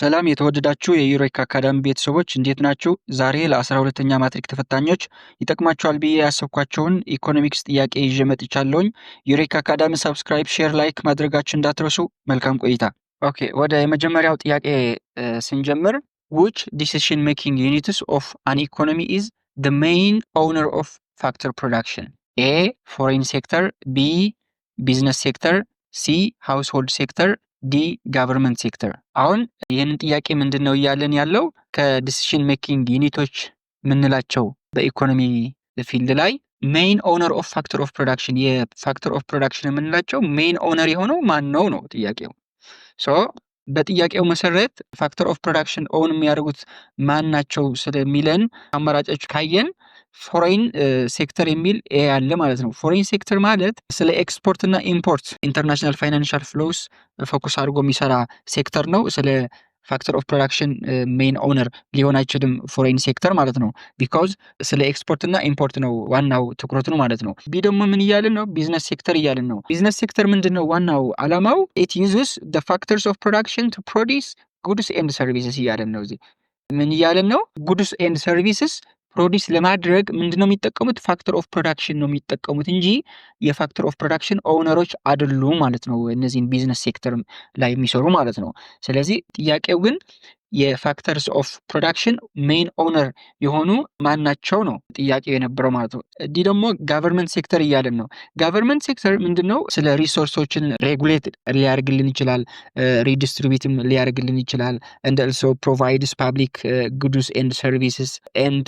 ሰላም የተወደዳችሁ የዩሬካ አካዳሚ ቤተሰቦች እንዴት ናችሁ? ዛሬ ለ12ኛ ማትሪክ ተፈታኞች ይጠቅማቸዋል ብዬ ያሰብኳቸውን ኢኮኖሚክስ ጥያቄ ይዤ መጥቻለሁኝ። ዩሬካ አካዳሚ ሰብስክራይብ፣ ሼር፣ ላይክ ማድረጋችሁ እንዳትረሱ። መልካም ቆይታ። ኦኬ፣ ወደ የመጀመሪያው ጥያቄ ስንጀምር which decision making units of an economy is the main owner of factor production? A foreign sector, B business sector, C household sector, ዲ ጋቨርንመንት ሴክተር። አሁን ይህንን ጥያቄ ምንድን ነው እያለን ያለው ከዲሲሽን ሜኪንግ ዩኒቶች ምንላቸው በኢኮኖሚ ፊልድ ላይ ሜይን ኦነር ኦፍ ፋክተር ኦፍ ፕሮዳክሽን የፋክተር ኦፍ ፕሮዳክሽን የምንላቸው ሜይን ኦነር የሆነው ማን ነው ነው ጥያቄው። ሶ በጥያቄው መሰረት ፋክተር ኦፍ ፕሮዳክሽን ኦን የሚያደርጉት ማን ናቸው ስለሚለን አማራጮች ካየን ፎሬን ሴክተር የሚል ኤ ያለ ማለት ነው። ፎሬን ሴክተር ማለት ስለ ኤክስፖርት እና ኢምፖርት ኢንተርናሽናል ፋይናንሻል ፍሎውስ ፎከስ አድርጎ የሚሰራ ሴክተር ነው። ስለ ፋክተር ኦፍ ፕሮዳክሽን ሜይን ኦነር ሊሆን አይችልም ፎሬን ሴክተር ማለት ነው። ቢካውዝ ስለ ኤክስፖርት እና ኢምፖርት ነው ዋናው ትኩረቱ ነው ማለት ነው። ቢ ደግሞ ምን እያልን ነው? ቢዝነስ ሴክተር እያልን ነው። ቢዝነስ ሴክተር ምንድን ነው ዋናው አላማው? ኢት ዩዝስ ደ ፋክተርስ ኦፍ ፕሮዳክሽን ቱ ፕሮዲስ ጉድስ ኤንድ ሰርቪስስ እያልን ነው። እዚህ ምን እያልን ነው? ጉድስ ኤንድ ሰርቪስስ ፕሮዲስ ለማድረግ ምንድነው የሚጠቀሙት? ፋክተር ኦፍ ፕሮዳክሽን ነው የሚጠቀሙት እንጂ የፋክተር ኦፍ ፕሮዳክሽን ኦውነሮች አይደሉም ማለት ነው። እነዚህን ቢዝነስ ሴክተር ላይ የሚሰሩ ማለት ነው። ስለዚህ ጥያቄው ግን የፋክተርስ ኦፍ ፕሮዳክሽን ሜይን ኦውነር የሆኑ ማናቸው ነው ጥያቄው የነበረው ማለት ነው። ዲ ደግሞ ጋቨርንመንት ሴክተር እያለን ነው። ጋቨርንመንት ሴክተር ምንድነው? ስለ ሪሶርሶችን ሬጉሌት ሊያደርግልን ይችላል፣ ሪዲስትሪቢዩትም ሊያደርግልን ይችላል። እንደ ኦልሶ ፕሮቫይድስ ፓብሊክ ጉድስ ኤንድ ሰርቪስስ ኤንድ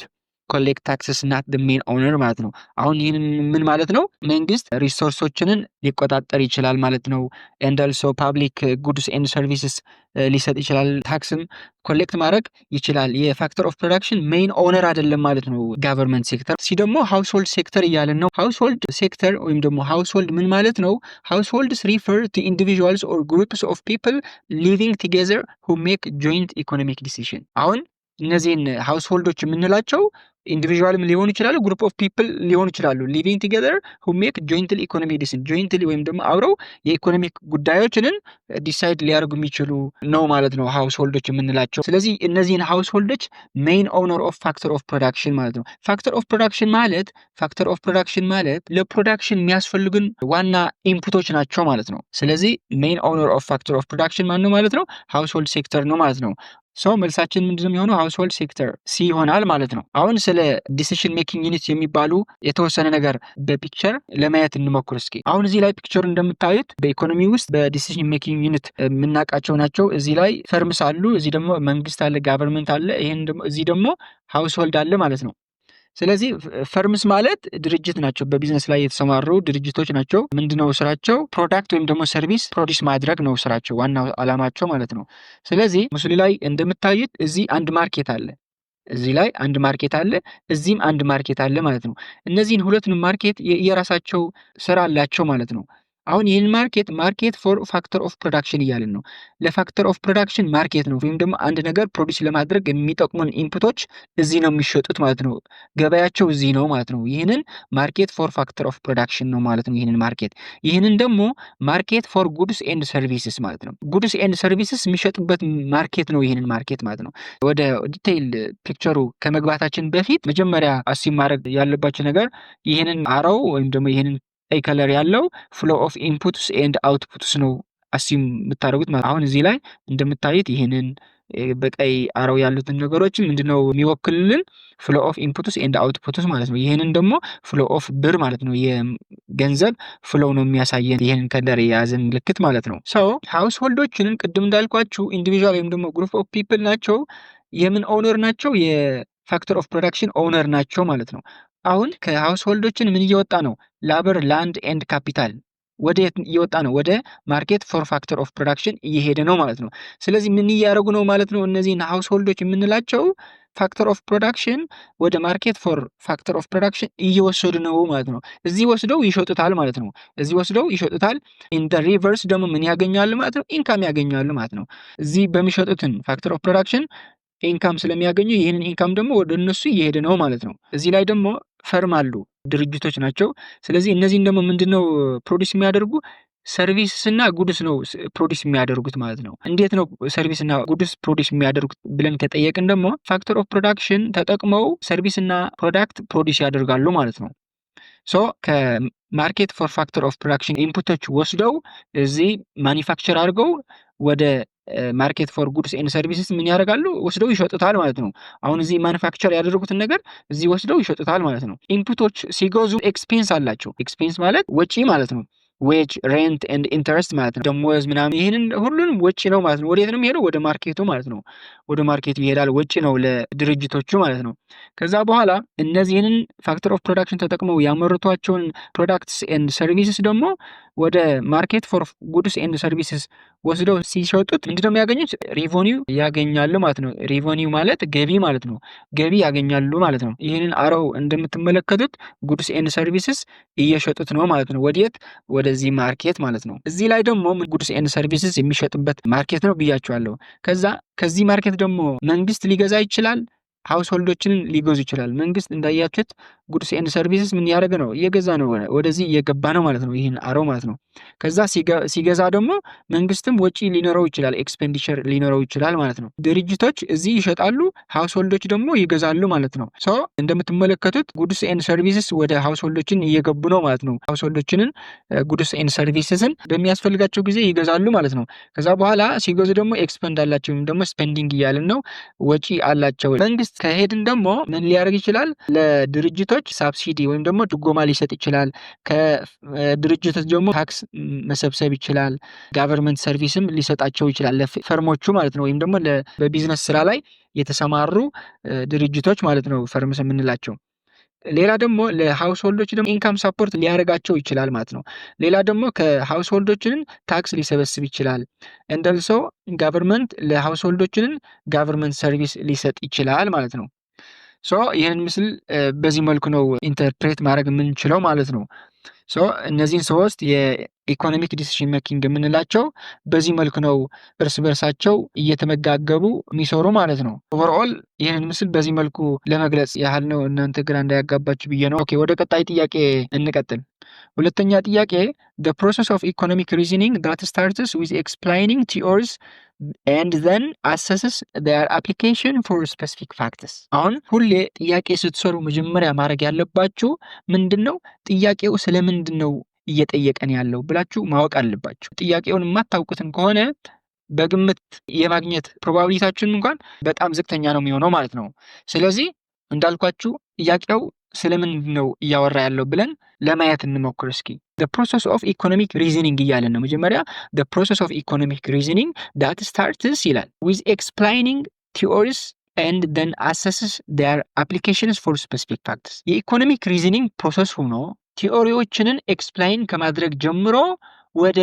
ኮሌክት ታክስስ ናት ደ ሜን ኦነር ማለት ነው። አሁን ይህንን ምን ማለት ነው? መንግስት ሪሶርሶችንን ሊቆጣጠር ይችላል ማለት ነው። ኤንድ ኦልሶ ፓብሊክ ጉድስ ኤንድ ሰርቪስስ ሊሰጥ ይችላል። ታክስም ኮሌክት ማድረግ ይችላል። የፋክተር ኦፍ ፕሮዳክሽን ሜይን ኦነር አይደለም ማለት ነው ጋቨርንመንት ሴክተር። ሲ ደግሞ ሃውስሆልድ ሴክተር እያለን ነው። ሃውስሆልድ ሴክተር ወይም ደግሞ ሃውስሆልድ ምን ማለት ነው? ሃውስሆልድስ ሪፈር ቱ ኢንዲቪጁዋልስ ኦር ግሩፕስ ኦፍ ፒፕል ሊቪንግ ቱጌዘር ሁ ሜክ ጆይንት ኢኮኖሚክ ዲሲዥን። አሁን እነዚህን ሃውስሆልዶች የምንላቸው ኢንዲቪዥዋልም ሊሆኑ ይችላሉ፣ ግሩፕ ኦፍ ፒፕል ሊሆኑ ይችላሉ። ሊቪንግ ቱጌዘር ሁ ሜክ ጆይንትሊ ኢኮኖሚክ ዲሲዥን፣ ጆይንትሊ ወይም ደግሞ አብረው የኢኮኖሚክ ጉዳዮችንን ዲሳይድ ሊያደርጉ የሚችሉ ነው ማለት ነው ሃውስሆልዶች የምንላቸው። ስለዚህ እነዚህን ሃውስሆልዶች ሜይን ኦውነር ኦፍ ፋክተር ኦፍ ፕሮዳክሽን ማለት ነው። ፋክተር ኦፍ ፕሮዳክሽን ማለት ለፕሮዳክሽን የሚያስፈልጉን ዋና ኢንፑቶች ናቸው ማለት ነው። ስለዚህ ሜይን ኦውነር ኦፍ ፋክተር ኦፍ ፕሮዳክሽን ማን ነው ማለት ነው? ሃውስሆልድ ሴክተር ነው ማለት ነው። መልሳችን ምንድነው የሚሆነው? ሃውስሆልድ ሴክተር ሲ ይሆናል ማለት ነው። አሁን ስለ ዲሲሽን ሜኪንግ ዩኒት የሚባሉ የተወሰነ ነገር በፒክቸር ለማየት እንሞክር እስኪ። አሁን እዚህ ላይ ፒክቸር እንደምታዩት በኢኮኖሚ ውስጥ በዲሲሽን ሜኪንግ ዩኒት የምናውቃቸው ናቸው። እዚህ ላይ ፈርምስ አሉ፣ እዚህ ደግሞ መንግስት አለ፣ ጋቨርንመንት አለ፣ እዚህ ደግሞ ሃውስሆልድ አለ ማለት ነው። ስለዚህ ፈርምስ ማለት ድርጅት ናቸው፣ በቢዝነስ ላይ የተሰማሩ ድርጅቶች ናቸው። ምንድነው ስራቸው? ፕሮዳክት ወይም ደግሞ ሰርቪስ ፕሮዲስ ማድረግ ነው ስራቸው፣ ዋናው አላማቸው ማለት ነው። ስለዚህ ምስሉ ላይ እንደምታዩት እዚህ አንድ ማርኬት አለ፣ እዚህ ላይ አንድ ማርኬት አለ፣ እዚህም አንድ ማርኬት አለ ማለት ነው። እነዚህን ሁለቱንም ማርኬት የራሳቸው ስራ አላቸው ማለት ነው። አሁን ይህን ማርኬት ፎር ፋክተር ኦፍ ፕሮዳክሽን እያልን ነው። ለፋክተር ኦፍ ፕሮዳክሽን ማርኬት ነው፣ ወይም ደግሞ አንድ ነገር ፕሮዲስ ለማድረግ የሚጠቅሙን ኢንፑቶች እዚህ ነው የሚሸጡት ማለት ነው። ገበያቸው እዚህ ነው ማለት ነው። ይህንን ማርኬት ፎር ፋክተር ኦፍ ፕሮዳክሽን ነው ማለት ነው። ይህንን ደግሞ ማርኬት ፎር ጉድስ ኤንድ ሰርቪስስ ማለት ነው። ጉድስ ኤንድ ሰርቪስስ የሚሸጡበት ማርኬት ነው ይህንን ማርኬት ማለት ነው። ወደ ዲቴይል ፒክቸሩ ከመግባታችን በፊት መጀመሪያ አሲም ማድረግ ያለባቸው ነገር ይህንን አራው ወይም ደግሞ ይህንን ቀይ ከለር ያለው ፍሎ ኦፍ ኢንፑትስ ኤንድ አውትፑትስ ነው አሲም የምታደርጉት ማለት። አሁን እዚህ ላይ እንደምታዩት ይህንን በቀይ አረው ያሉትን ነገሮችን ምንድነው የሚወክልልን? ፍሎ ኦፍ ኢንፑትስ ኤንድ አውትፑትስ ማለት ነው። ይህንን ደግሞ ፍሎ ኦፍ ብር ማለት ነው፣ የገንዘብ ፍሎ ነው የሚያሳየን ይህንን ከለር የያዘን ምልክት ማለት ነው። ሃውስሆልዶችንን ቅድም እንዳልኳችሁ ኢንዲቪዥዋል ወይም ደግሞ ግሩፕ ኦፍ ፒፕል ናቸው። የምን ኦውነር ናቸው? የፋክተር ኦፍ ፕሮዳክሽን ኦውነር ናቸው ማለት ነው። አሁን ከሃውስሆልዶችን ምን እየወጣ ነው? ላበር፣ ላንድ ኤንድ ካፒታል ወደ የት እየወጣ ነው? ወደ ማርኬት ፎር ፋክተር ኦፍ ፕሮዳክሽን እየሄደ ነው ማለት ነው። ስለዚህ ምን እያደረጉ ነው ማለት ነው? እነዚህን ሃውስሆልዶች የምንላቸው ፋክተር ኦፍ ፕሮዳክሽን ወደ ማርኬት ፎር ፋክተር ኦፍ ፕሮዳክሽን እየወሰዱ ነው ማለት ነው። እዚህ ወስደው ይሸጡታል ማለት ነው። ኢን ደ ሪቨርስ ደግሞ ምን ያገኛሉ ማለት ነው? ኢንካም ያገኛሉ ማለት ነው። እዚህ በሚሸጡትን ፋክተር ኦፍ ፕሮዳክሽን ኢንካም ስለሚያገኙ ይህንን ኢንካም ደግሞ ወደ እነሱ እየሄደ ነው ማለት ነው። እዚህ ላይ ደግሞ ፈርም አሉ፣ ድርጅቶች ናቸው። ስለዚህ እነዚህን ደግሞ ምንድነው ፕሮዲስ የሚያደርጉ? ሰርቪስ እና ጉድስ ነው ፕሮዲስ የሚያደርጉት ማለት ነው። እንዴት ነው ሰርቪስ እና ጉድስ ፕሮዲስ የሚያደርጉት ብለን ከጠየቅን ደግሞ ፋክተር ኦፍ ፕሮዳክሽን ተጠቅመው ሰርቪስ እና ፕሮዳክት ፕሮዲስ ያደርጋሉ ማለት ነው። ሶ ከማርኬት ፎር ፋክተር ኦፍ ፕሮዳክሽን ኢንፑቶች ወስደው እዚህ ማኒፋክቸር አድርገው ወደ ማርኬት ፎር ጉድስ ኤንድ ሰርቪስስ ምን ያደርጋሉ? ወስደው ይሸጡታል ማለት ነው። አሁን እዚህ ማኒፋክቸር ያደረጉትን ነገር እዚህ ወስደው ይሸጡታል ማለት ነው። ኢንፑቶች ሲገዙ ኤክስፔንስ አላቸው። ኤክስፔንስ ማለት ወጪ ማለት ነው። ዌጅ ሬንት ኤንድ ኢንተረስት ማለት ነው። ደሞዝ ምናምን ይህንን ሁሉንም ወጪ ነው ማለት ነው። ወዴት ነው የሚሄደው? ወደ ማርኬቱ ማለት ነው። ወደ ማርኬቱ ይሄዳል። ወጪ ነው ለድርጅቶቹ ማለት ነው። ከዛ በኋላ እነዚህንን ፋክተር ኦፍ ፕሮዳክሽን ተጠቅመው ያመረቷቸውን ፕሮዳክትስ ኤንድ ሰርቪስስ ደግሞ ወደ ማርኬት ፎር ጉድስ ኤንድ ሰርቪስስ ወስደው ሲሸጡት ምንድነው የሚያገኙት? ሪቨኒው ያገኛሉ ማለት ነው። ሪቨኒው ማለት ገቢ ማለት ነው። ገቢ ያገኛሉ ማለት ነው። ይህንን አረው እንደምትመለከቱት ጉድስ ኤንድ ሰርቪስስ እየሸጡት ነው ማለት ነው። ወዴት? ወደዚህ ማርኬት ማለት ነው። እዚህ ላይ ደግሞ ጉድስ ኤንድ ሰርቪስስ የሚሸጥበት ማርኬት ነው ብያቸዋለሁ። ከዚህ ማርኬት ደግሞ መንግስት ሊገዛ ይችላል። ሃውስሆልዶችን ሊገዙ ይችላል። መንግስት እንዳያችሁት ጉድስ ኤንድ ሰርቪስስ ምን ያደረገ ነው? እየገዛ ነው፣ ወደዚህ እየገባ ነው ማለት ነው። ይህን አረው ማለት ነው። ከዛ ሲገዛ ደግሞ መንግስትም ወጪ ሊኖረው ይችላል፣ ኤክስፔንዲቸር ሊኖረው ይችላል ማለት ነው። ድርጅቶች እዚህ ይሸጣሉ፣ ሃውስሆልዶች ደግሞ ይገዛሉ ማለት ነው። ሶ እንደምትመለከቱት ጉድስ ኤንድ ሰርቪስስ ወደ ሃውስሆልዶችን እየገቡ ነው ማለት ነው። ሃውስሆልዶችንን ጉድስ ኤንድ ሰርቪስስን በሚያስፈልጋቸው ጊዜ ይገዛሉ ማለት ነው። ከዛ በኋላ ሲገዙ ደግሞ ኤክስፔንድ አላቸው ወይም ደግሞ ስፔንዲንግ እያልን ነው፣ ወጪ አላቸው። መንግስት ከሄድን ደግሞ ምን ሊያደርግ ይችላል? ለድርጅቶች ሳብሲዲ ወይም ደግሞ ድጎማ ሊሰጥ ይችላል። ከድርጅቶች ደግሞ ታክስ መሰብሰብ ይችላል። ጋቨርንመንት ሰርቪስም ሊሰጣቸው ይችላል፣ ለፈርሞቹ ማለት ነው። ወይም ደግሞ በቢዝነስ ስራ ላይ የተሰማሩ ድርጅቶች ማለት ነው፣ ፈርምስ የምንላቸው። ሌላ ደግሞ ለሃውስሆልዶች ደግሞ ኢንካም ሳፖርት ሊያደርጋቸው ይችላል ማለት ነው። ሌላ ደግሞ ከሃውስሆልዶችን ታክስ ሊሰበስብ ይችላል። እንደልሶ ጋቨርንመንት ለሃውስሆልዶችን ጋቨርንመንት ሰርቪስ ሊሰጥ ይችላል ማለት ነው። ሶ ይህንን ምስል በዚህ መልኩ ነው ኢንተርፕሬት ማድረግ የምንችለው ማለት ነው። ሶ እነዚህን ሶስት የኢኮኖሚክ ዲሲሽን ሜኪንግ የምንላቸው በዚህ መልኩ ነው እርስ በርሳቸው እየተመጋገቡ የሚሰሩ ማለት ነው። ኦቨርኦል ይህንን ምስል በዚህ መልኩ ለመግለጽ ያህል ነው፣ እናንተ ግራ እንዳያጋባችሁ ብዬ ነው። ኦኬ፣ ወደ ቀጣይ ጥያቄ እንቀጥል። ሁለተኛ ጥያቄ the process of economic reasoning that starts with explaining theories and then assesses their application for specific facts። አሁን ሁሌ ጥያቄ ስትሰሩ መጀመሪያ ማድረግ ያለባችሁ ምንድነው? ጥያቄው ስለምንድነው እየጠየቀን ያለው ብላችሁ ማወቅ አለባችሁ። ጥያቄውን የማታውቁትን ከሆነ በግምት የማግኘት ፕሮባቢሊቲያችን እንኳን በጣም ዝቅተኛ ነው የሚሆነው ማለት ነው። ስለዚህ እንዳልኳችሁ ጥያቄው ስለምንድን ነው እያወራ ያለው ብለን ለማየት እንሞክር እስኪ። the process of economic reasoning እያለን ነው መጀመሪያ። the process of economic reasoning that starts ይላል with explaining theories and then assesses their applications for specific facts። የኢኮኖሚክ ሪዝኒንግ ፕሮሰስ ሆኖ ቲዎሪዎችንን ኤክስፕላይን ከማድረግ ጀምሮ ወደ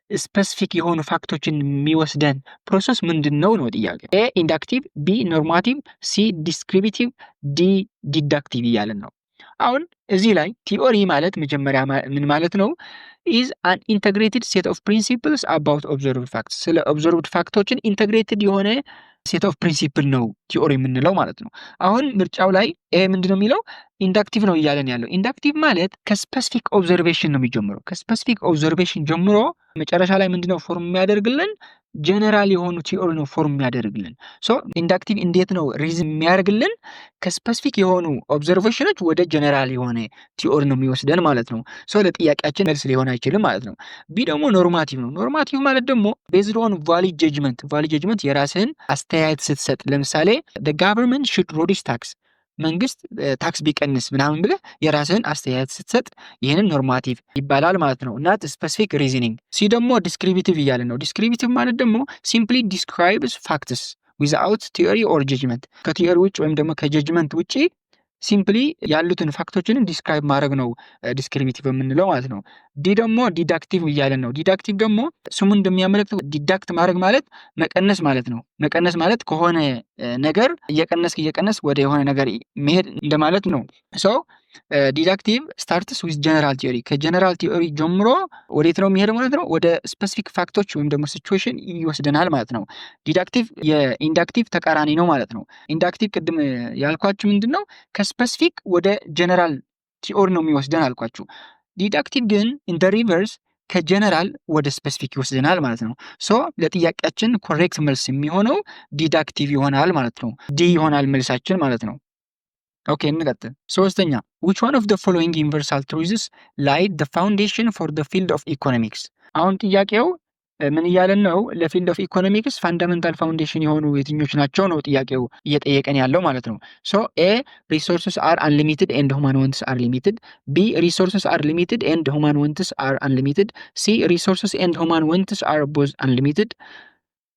ስፔሲፊክ የሆኑ ፋክቶችን የሚወስደን ፕሮሰስ ምንድን ነው ነው ጥያቄ። ኤ ኢንዳክቲቭ፣ ቢ ኖርማቲቭ፣ ሲ ዲስክሪፕቲቭ፣ ዲ ዲዳክቲቭ እያለን ነው። አሁን እዚህ ላይ ቲዎሪ ማለት መጀመሪያ ምን ማለት ነው? ኢዝ አን ኢንተግሬትድ ሴት ኦፍ ፕሪንሲፕልስ አባውት ኦብዘርቭድ ፋክትስ። ስለ ኦብዘርቭድ ፋክቶችን ኢንተግሬትድ የሆነ ሴት ኦፍ ፕሪንሲፕል ነው ቲዎሪ የምንለው ማለት ነው። አሁን ምርጫው ላይ ኤ ምንድን ነው የሚለው? ኢንዳክቲቭ ነው እያለን ያለው። ኢንዳክቲቭ ማለት ከስፔሲፊክ ኦብዘርቬሽን ነው የሚጀምረው። ከስፔሲፊክ ኦብዘርቬሽን ጀምሮ መጨረሻ ላይ ምንድነው ፎርም የሚያደርግልን? ጀነራል የሆኑ ቲዎሪ ነው ፎርም የሚያደርግልን። ሶ ኢንዳክቲቭ እንዴት ነው ሪዝን የሚያደርግልን? ከስፔሲፊክ የሆኑ ኦብዘርቬሽኖች ወደ ጀነራል የሆነ ቲዎሪ ነው የሚወስደን ማለት ነው። ሶ ለጥያቄያችን መልስ ሊሆን አይችልም ማለት ነው። ቢ ደግሞ ኖርማቲቭ ነው። ኖርማቲቭ ማለት ደግሞ ቤዝድ ኦን ቫሊድ ጀጅመንት። ቫሊድ ጀጅመንት የራስህን አስተያየት ስትሰጥ፣ ለምሳሌ the government should reduce tax፣ መንግስት ታክስ ቢቀንስ ምናምን ብለህ የራስህን አስተያየት ስትሰጥ ይህንን ኖርማቲቭ ይባላል ማለት ነው። ናት ስፔሲፊክ ሪዝኒንግ። ሲ ደግሞ ዲስክሪፕቲቭ እያለ ነው። ዲስክሪፕቲቭ ማለት ደግሞ ሲምፕሊ ዲስክራይብስ ፋክትስ ዊዝአውት ቲዮሪ ኦር ጀጅመንት፣ ከቲዮሪ ውጭ ወይም ደግሞ ከጀጅመንት ውጭ ሲምፕሊ ያሉትን ፋክቶችን ዲስክራይብ ማድረግ ነው ዲስክሪፕቲቭ የምንለው ማለት ነው። ዲ ደግሞ ዲዳክቲቭ እያለን ነው። ዲዳክቲቭ ደግሞ ስሙ እንደሚያመለክተው ዲዳክት ማድረግ ማለት መቀነስ ማለት ነው። መቀነስ ማለት ከሆነ ነገር እየቀነስ ወደ የሆነ ነገር መሄድ እንደማለት ነው። ሶ ዲዳክቲቭ ስታርትስ ዊዝ ጀነራል ቲዮሪ፣ ከጀነራል ቲዮሪ ጀምሮ ወዴት ነው የሚሄደው ማለት ነው? ወደ ስፔሲፊክ ፋክቶች ወይም ደግሞ ሲቹዌሽን ይወስደናል ማለት ነው። ዲዳክቲቭ የኢንዳክቲቭ ተቃራኒ ነው ማለት ነው። ኢንዳክቲቭ ቅድም ያልኳችሁ ምንድን ነው? ከስፔሲፊክ ወደ ጀነራል ቲዮሪ ነው የሚወስደን አልኳችሁ። ዲዳክቲቭ ግን ኢን ዘ ሪቨርስ ከጀነራል ወደ ስፔሲፊክ ይወስደናል ማለት ነው። ሶ ለጥያቄያችን ኮሬክት መልስ የሚሆነው ዲዳክቲቭ ይሆናል ማለት ነው። ዲ ይሆናል መልሳችን ማለት ነው። ኦኬ እንቀጥል። ሶስተኛ which one of the following universal truths laid the foundation for the field of economics? አሁን ጥያቄው ምን እያለን ነው? ለፊልድ ኦፍ ኢኮኖሚክስ ፋንዳሜንታል ፋውንዴሽን የሆኑ የትኞቹ ናቸው ነው ጥያቄው እየጠየቀን ያለው ማለት ነው። ሶ ኤ ሪሶርስስ አር አንሊሚትድ ኤንድ ሁማን ወንትስ አር ሊሚትድ፣ ቢ ሪሶርስስ አር ሊሚትድ ኤንድ ሁማን ወንትስ አር አንሊሚትድ፣ ሲ ሪሶርስስ ኤንድ ሁማን ወንትስ አር ቦዝ አንሊሚትድ፣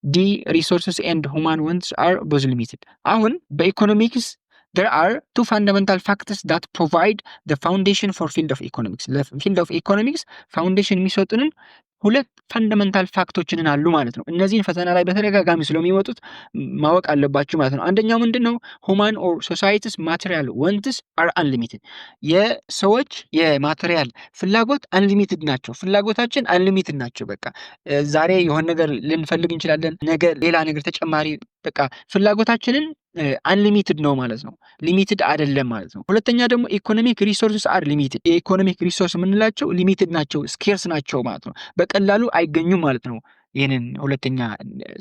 ዲ ሪሶርስስ ኤንድ ሁማን ወንትስ አር ቦዝ ሊሚትድ። አሁን በኢኮኖሚክስ there are two fundamental factors that provide the foundation for field of economics. ለፊልድ ኦፍ ኢኮኖሚክስ ፋውንዴሽን የሚሰጡንን ሁለት ፋንዳሜንታል ፋክቶችን አሉ ማለት ነው። እነዚህን ፈተና ላይ በተደጋጋሚ ስለሚወጡት ማወቅ አለባችሁ ማለት ነው። አንደኛው ምንድነው? ሁማን ኦር ሶሳይቲስ ማቴሪያል ወንትስ አር አንሊሚትድ። የሰዎች የማቴሪያል ፍላጎት አንሊሚትድ ናቸው። ፍላጎታችን አንሊሚትድ ናቸው። በቃ ዛሬ የሆነ ነገር ልንፈልግ እንችላለን፣ ነገ ሌላ ነገር ተጨማሪ፣ በቃ ፍላጎታችንን አንሊሚትድ ነው ማለት ነው። ሊሚትድ አይደለም ማለት ነው። ሁለተኛ ደግሞ ኢኮኖሚክ ሪሶርስስ አር ሊሚትድ። የኢኮኖሚክ ሪሶርስ የምንላቸው ሊሚትድ ናቸው፣ ስኬርስ ናቸው ማለት ነው። በቀላሉ አይገኙም ማለት ነው። ይህንን ሁለተኛ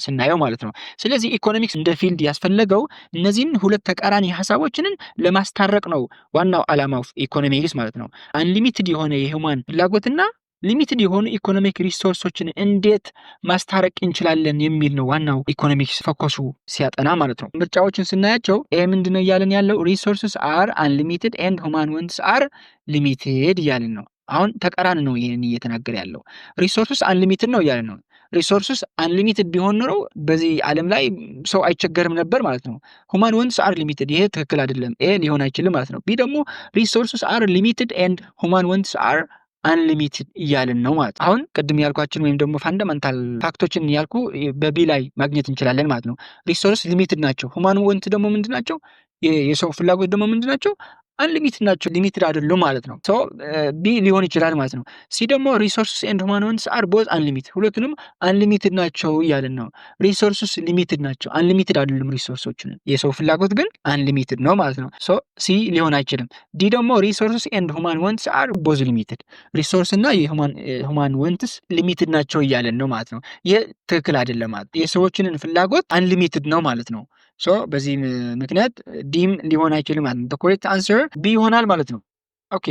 ስናየው ማለት ነው። ስለዚህ ኢኮኖሚክስ እንደ ፊልድ ያስፈለገው እነዚህን ሁለት ተቃራኒ ሀሳቦችንን ለማስታረቅ ነው ዋናው ዓላማው ኢኮኖሚክስ ማለት ነው። አንሊሚትድ የሆነ የሂውማን ፍላጎትና ሊሚትድ የሆኑ ኢኮኖሚክ ሪሶርሶችን እንዴት ማስታረቅ እንችላለን የሚል ነው ዋናው ኢኮኖሚክስ ፎከሱ ሲያጠና ማለት ነው። ምርጫዎችን ስናያቸው ይሄ ምንድነው እያለን ያለው? ሪሶርስስ አር አንሊሚትድ ኤንድ ሁማን ወንትስ አር ሊሚትድ እያለን ነው። አሁን ተቃራኒ ነው ይሄን እየተናገረ ያለው። ሪሶርስስ አንሊሚትድ ነው እያለን ነው። ሪሶርስስ አንሊሚትድ ቢሆን ኖሮ በዚህ ዓለም ላይ ሰው አይቸገርም ነበር ማለት ነው። ሁማን ወንትስ አር ሊሚትድ፣ ይሄ ትክክል አይደለም። ኤ ሊሆን አይችልም ማለት ነው። ቢ ደግሞ ሪሶርስስ አር ሊሚትድ ኤንድ ሁማን ወንትስ አር አንሊሚትድ እያልን ነው ማለት። አሁን ቅድም ያልኳችን ወይም ደግሞ ፋንዳሜንታል ፋክቶችን ያልኩ በቢ ላይ ማግኘት እንችላለን ማለት ነው። ሪሶርስ ሊሚትድ ናቸው። ሁማን ወንት ደግሞ ምንድን ናቸው? የሰው ፍላጎት ደግሞ ምንድን ናቸው? አንሊሚትድ ናቸው፣ ሊሚትድ አይደሉም ማለት ነው። ሶ ቢ ሊሆን ይችላል ማለት ነው። ሲ ደግሞ ሪሶርስስ ኤንድ ሁማን ወንትስ አር ቦዝ አንሊሚትድ፣ ሁለቱንም አንሊሚትድ ናቸው እያልን ነው። ሪሶርስስ ሊሚትድ ናቸው፣ አንሊሚትድ አይደሉም ሪሶርሶችን። የሰው ፍላጎት ግን አንሊሚትድ ነው ማለት ነው። ሶ ሲ ሊሆን አይችልም። ዲ ደግሞ ሪሶርስስ ኤንድ ሁማን ወንትስ አር ቦዝ ሊሚትድ፣ ሪሶርስ እና የሁማን ወንትስ ሊሚትድ ናቸው እያልን ነው ማለት ነው። ይህ ትክክል አይደለም ማለት የሰዎችንን ፍላጎት አንሊሚትድ ነው ማለት ነው። ሶ በዚህ ምክንያት ዲም ሊሆን አይችልም ማለት ነው። ኮሬክት አንሰር ቢ ይሆናል ማለት ነው። ኦኬ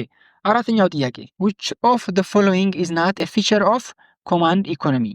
አራተኛው ጥያቄ which of the following is not a feature of command economy?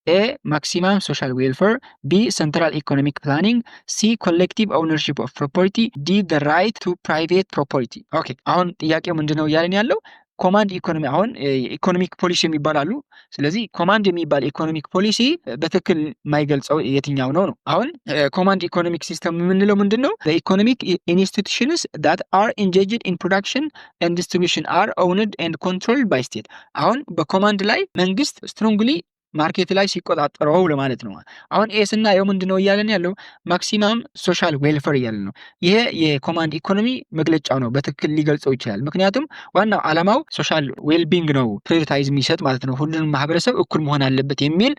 A maximum social welfare, B central economic planning, C collective ownership of property, D the right to private property. ኦኬ አሁን ጥያቄው ምንድነው እያለን ያለው? ኮማንድ ኢኮኖሚ አሁን ኢኮኖሚክ ፖሊሲ የሚባላሉ። ስለዚህ ኮማንድ የሚባል ኢኮኖሚክ ፖሊሲ በትክክል የማይገልጸው የትኛው ነው ነው? አሁን ኮማንድ ኢኮኖሚክ ሲስተም የምንለው ምንድነው? ኢኮኖሚክ ኢንስቲትዩሽንስ that are engaged in production and distribution are owned and controlled by state። አሁን በኮማንድ ላይ መንግስት ስትሮንግሊ ማርኬት ላይ ሲቆጣጠረው ለማለት ነው። አሁን ኤ ስናየው ምንድነው እያለን ያለው? ማክሲማም ሶሻል ዌልፌር እያለን ነው። ይሄ የኮማንድ ኢኮኖሚ መግለጫው ነው፣ በትክክል ሊገልጸው ይችላል። ምክንያቱም ዋናው ዓላማው ሶሻል ዌልቢንግ ነው፣ ፕሪዮሪታይዝ የሚሰጥ ማለት ነው። ሁሉንም ማህበረሰብ እኩል መሆን አለበት የሚል፣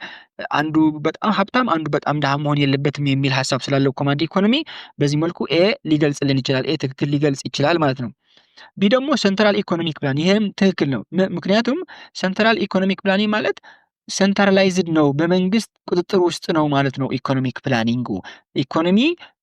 አንዱ በጣም ሀብታም አንዱ በጣም ድሃ መሆን የለበትም የሚል ሀሳብ ስላለው ኮማንድ ኢኮኖሚ በዚህ መልኩ ኤ ሊገልጽልን ይችላል። ኤ ትክክል ሊገልጽ ይችላል ማለት ነው። ቢ ደግሞ ሴንትራል ኢኮኖሚክ ፕላን፣ ይሄም ትክክል ነው። ምክንያቱም ሴንትራል ኢኮኖሚክ ፕላን ማለት ሴንትራላይዝድ ነው፣ በመንግስት ቁጥጥር ውስጥ ነው ማለት ነው። ኢኮኖሚክ ፕላኒንጉ ኢኮኖሚ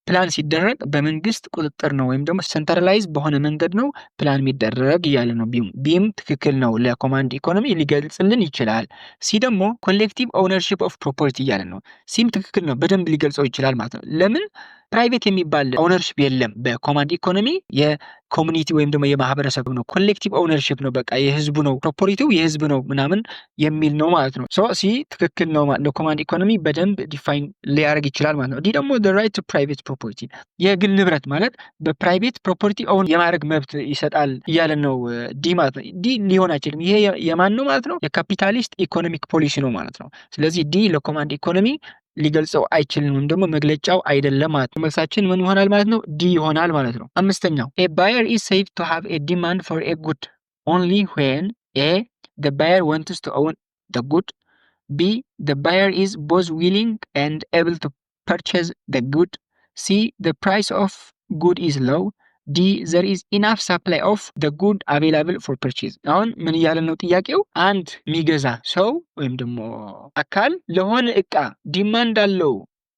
ፕላን ሲደረግ በመንግስት ቁጥጥር ነው፣ ወይም ደግሞ ሴንትራላይዝ በሆነ መንገድ ነው ፕላን የሚደረግ እያለ ነው። ቢም ትክክል ነው፣ ለኮማንድ ኢኮኖሚ ሊገልጽልን ይችላል። ሲ ደግሞ ኮሌክቲቭ ኦውነርሺፕ ኦፍ ፕሮፐርቲ እያለ ነው። ሲም ትክክል ነው፣ በደንብ ሊገልጸው ይችላል ማለት ነው። ለምን ፕራይቬት የሚባል ኦውነርሺፕ የለም በኮማንድ ኢኮኖሚ። የኮሚኒቲ ወይም ደግሞ የማህበረሰብ ነው፣ ኮሌክቲቭ ኦውነርሺፕ ነው፣ በቃ የህዝቡ ነው፣ ፕሮፐርቲው የህዝብ ነው ምናምን የሚል ነው ማለት ነው። ሶ ሲ ትክክል ነው ማለት ነው። ኮማንድ ኢኮኖሚ በደንብ ዲፋይን ሊያደርግ ይችላል ማለት ነው። ዲ ደግሞ the right to private property፣ የግል ንብረት ማለት በፕራይቬት ፕሮፐርቲ ኦውን የማድረግ መብት ይሰጣል እያለ ነው ዲ ማለት ነው። ዲ ሊሆን አይችልም። ይሄ የማን ነው ማለት ነው? የካፒታሊስት ኢኮኖሚክ ፖሊሲ ነው ማለት ነው። ስለዚህ ዲ ለኮማንድ ኢኮኖሚ ሊገልጸው አይችልም፣ ወይም ደግሞ መግለጫው አይደለም ማለት ነው። መልሳችን ምን ይሆናል ማለት ነው? ዲ ይሆናል ማለት ነው። አምስተኛው a buyer is said to have a demand for a good only when a the buyer wants to own the good, b the buyer is both willing and able to purchase the good, c the price of good is low, ዲ there is enough supply of the good available for purchase። አሁን ምን እያለን ነው ጥያቄው? አንድ የሚገዛ ሰው ወይም ደግሞ አካል ለሆነ እቃ ዲማንድ አለው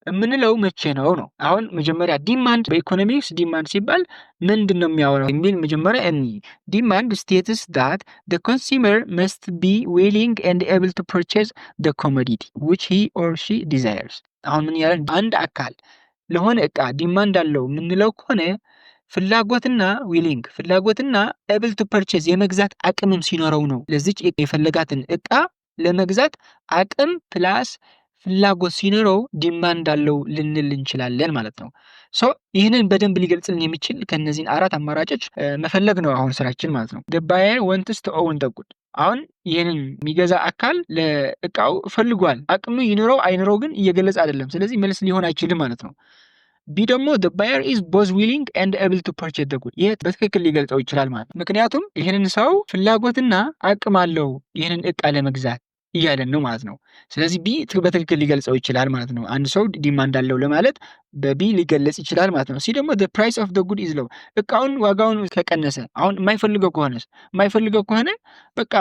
የምንለው መቼ ነው ነው። አሁን መጀመሪያ ዲማንድ በኢኮኖሚክስ ዲማንድ ሲባል ምንድን ነው የሚያወራው የሚል መጀመሪያ ዲማንድ states that the consumer must be willing and able to purchase the commodity which he or she desires። አሁን ምን ያለን አንድ አካል ለሆነ እቃ ዲማንድ አለው የምንለው ከሆነ ፍላጎትና ዊሊንግ ፍላጎትና able to purchase የመግዛት አቅምም ሲኖረው ነው። ለዚች የፈለጋትን እቃ ለመግዛት አቅም ፕላስ ፍላጎት ሲኖረው ዲማንድ አለው ልንል እንችላለን ማለት ነው። ሶ ይህንን በደንብ ሊገልጽልን የሚችል ከነዚህን አራት አማራጮች መፈለግ ነው አሁን ስራችን ማለት ነው። the buyer wants to own the good። አሁን ይህንን የሚገዛ አካል ለእቃው ፈልጓል። አቅሙ ይኖረው አይኖረው ግን እየገለጸ አይደለም። ስለዚህ መልስ ሊሆን አይችልም ማለት ነው። ቢ ደግሞ the buyer is both willing and able to purchase the good። ይህ በትክክል ሊገልጸው ይችላል ማለት ነው። ምክንያቱም ይህንን ሰው ፍላጎትና አቅም አለው ይህንን እቃ ለመግዛት እያለን ነው ማለት ነው። ስለዚህ ቢ በትክክል ሊገልጸው ይችላል ማለት ነው። አንድ ሰው ዲማንድ አለው ለማለት በቢ ሊገለጽ ይችላል ማለት ነው። ሲ ደግሞ the price of the good is low። እቃውን ዋጋውን ከቀነሰ አሁን የማይፈልገው ከሆነ በቃ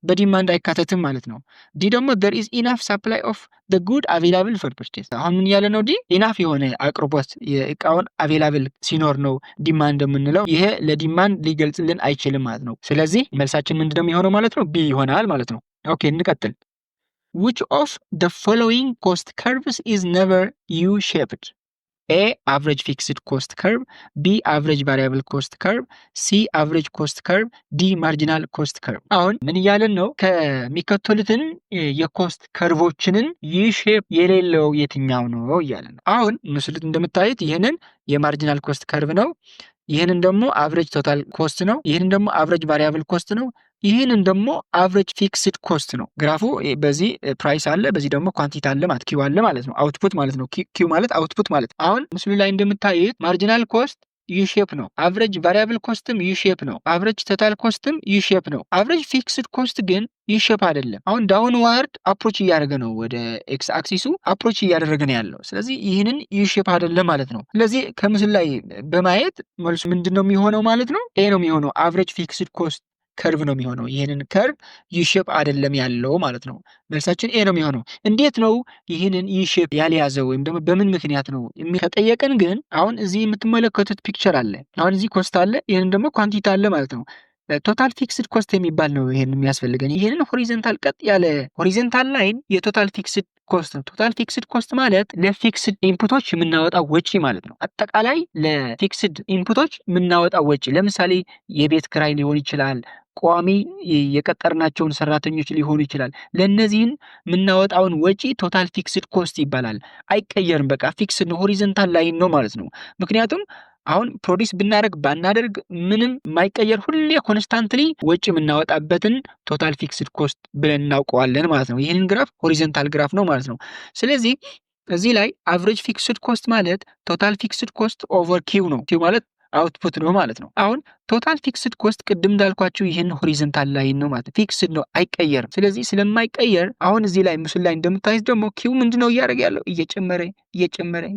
በዲማንድ አይካተትም ማለት ነው። ዲ ደግሞ there is enough supply of the good available for purchase። አሁን ምን ያለ ነው? ዲ ኢናፍ የሆነ አቅርቦት የእቃውን አቬላብል ሲኖር ነው ዲማንድ የምንለው። ይሄ ለዲማንድ ሊገልጽልን አይችልም ማለት ነው። ስለዚህ መልሳችን ምንድነው የሚሆነው ማለት ነው? ቢ ይሆናል ማለት ነው። ኦኬ እንቀጥል። which of the following cost curves is never U-shaped? A average fixed cost curve, B average variable cost curve, C average cost curve, D marginal cost curve። አሁን ምን እያለን ነው? ከሚከተሉትን የኮስት ከርቮችንን ዩ-ሼፕ የሌለው የትኛው ነው እያለን ነው። አሁን ምስሉት እንደምታዩት ይህንን የማርጂናል ኮስት ከርቭ ነው። ይህንን ደግሞ አቨሬጅ ቶታል ኮስት ነው። ይህንን ደግሞ አቨሬጅ ቫሪያብል ኮስት ነው። ይህንን ደግሞ አቨሬጅ ፊክስድ ኮስት ነው። ግራፉ በዚህ ፕራይስ አለ፣ በዚህ ደግሞ ኳንቲቲ አለ ማለት ኪው አለ ማለት ነው። አውትፑት ማለት ነው። ኪው ማለት አውትፑት ማለት። አሁን ምስሉ ላይ እንደምታዩት ማርጂናል ኮስት ዩ ሼፕ ነው። አቨሬጅ ቫሪያብል ኮስትም ዩ ሼፕ ነው። አቨሬጅ ቶታል ኮስትም ዩ ሼፕ ነው። አቨሬጅ ፊክስድ ኮስት ግን ዩ ሼፕ አይደለም። አሁን ዳውን ዋርድ አፕሮች እያደረገ ነው፣ ወደ ኤክስ አክሲሱ አፕሮች እያደረገ ነው ያለው። ስለዚህ ይህንን ዩ ሼፕ አይደለም ማለት ነው። ስለዚህ ከምስሉ ላይ በማየት መልሱ ምንድን ነው የሚሆነው ማለት ነው? ኤ ነው የሚሆነው። አቨሬጅ ፊክስድ ኮስት ከርቭ ነው የሚሆነው። ይህንን ከርቭ ዩ-ሼፕ አይደለም ያለው ማለት ነው። መልሳችን ኤ ነው የሚሆነው። እንዴት ነው ይህንን ዩ-ሼፕ ያልያዘው ወይም ደግሞ በምን ምክንያት ነው ከጠየቀን ግን አሁን እዚህ የምትመለከቱት ፒክቸር አለ። አሁን እዚህ ኮስት አለ፣ ይህንን ደግሞ ኳንቲቲ አለ ማለት ነው። ቶታል ፊክስድ ኮስት የሚባል ነው ይሄን የሚያስፈልገን። ይሄንን ሆሪዞንታል ቀጥ ያለ ሆሪዞንታል ላይን የቶታል ፊክስድ ኮስት ነው። ቶታል ፊክስድ ኮስት ማለት ለፊክስድ ኢንፑቶች የምናወጣው ወጪ ማለት ነው። አጠቃላይ ለፊክስድ ኢንፑቶች የምናወጣው ወጪ፣ ለምሳሌ የቤት ክራይ ሊሆን ይችላል፣ ቋሚ የቀጠርናቸውን ሰራተኞች ሊሆኑ ይችላል። ለነዚህን የምናወጣውን ወጪ ቶታል ፊክስድ ኮስት ይባላል። አይቀየርም። በቃ ፊክስድ ነው፣ ሆሪዞንታል ላይን ነው ማለት ነው። ምክንያቱም አሁን ፕሮዲስ ብናደርግ ባናደርግ ምንም የማይቀየር ሁሌ ኮንስታንትሊ ወጪ የምናወጣበትን ቶታል ፊክስድ ኮስት ብለን እናውቀዋለን ማለት ነው። ይህንን ግራፍ ሆሪዞንታል ግራፍ ነው ማለት ነው። ስለዚህ እዚህ ላይ አቨሬጅ ፊክስድ ኮስት ማለት ቶታል ፊክስድ ኮስት ኦቨር ኪው ነው። ኪው ማለት አውትፑት ነው ማለት ነው። አሁን ቶታል ፊክስድ ኮስት ቅድም እንዳልኳችሁ ይህን ሆሪዞንታል ላይን ነው ማለት ፊክስድ ነው፣ አይቀየርም። ስለዚህ ስለማይቀየር አሁን እዚህ ላይ ምስሉ ላይ እንደምታዩት ደግሞ ኪው ምንድነው እያደረገ ያለው?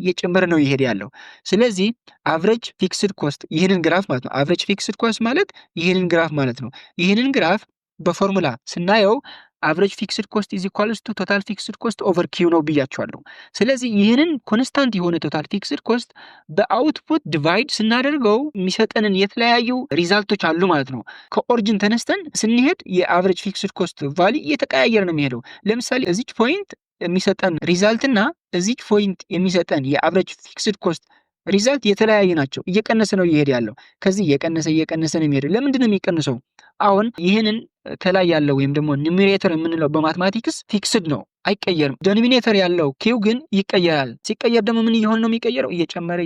እየጨመረ ነው ይሄድ ያለው። ስለዚህ አቨሬጅ ፊክስድ ኮስት ይህንን ግራፍ ማለት ነው። አቨሬጅ ፊክስድ ኮስት ማለት ይህንን ግራፍ ማለት ነው። ይህንን ግራፍ በፎርሙላ ስናየው አቨሬጅ ፊክስድ ኮስት ኢዝ ኢኳልስ ቱ ቶታል ፊክስድ ኮስት ኦቨር ኪው ነው ብያቸዋለሁ። ስለዚህ ይህንን ኮንስታንት የሆነ ቶታል ፊክስድ ኮስት በአውትፑት ዲቫይድ ስናደርገው የሚሰጠንን የተለያዩ ሪዛልቶች አሉ ማለት ነው። ከኦሪጂን ተነስተን ስንሄድ የአቨሬጅ ፊክስድ ኮስት ቫሊ እየተቀያየረ ነው የሚሄደው። ለምሳሌ እዚች ፖይንት የሚሰጠን ሪዛልት እና እዚች ፖይንት የሚሰጠን የአቨሬጅ ፊክስድ ኮስት ሪዛልት የተለያዩ ናቸው። እየቀነሰ ነው እየሄደ ያለው። ከዚህ እየቀነሰ ነው የሚሄደው። ለምንድን ነው የሚቀንሰው? አሁን ይህንን ከላይ ያለው ወይም ደግሞ ኒሜሬተር የምንለው በማትማቲክስ ፊክስድ ነው፣ አይቀየርም። ዶሚኔተር ያለው ኪው ግን ይቀየራል። ሲቀየር ደግሞ ምን እየሆነ ነው የሚቀየረው? እየጨመረ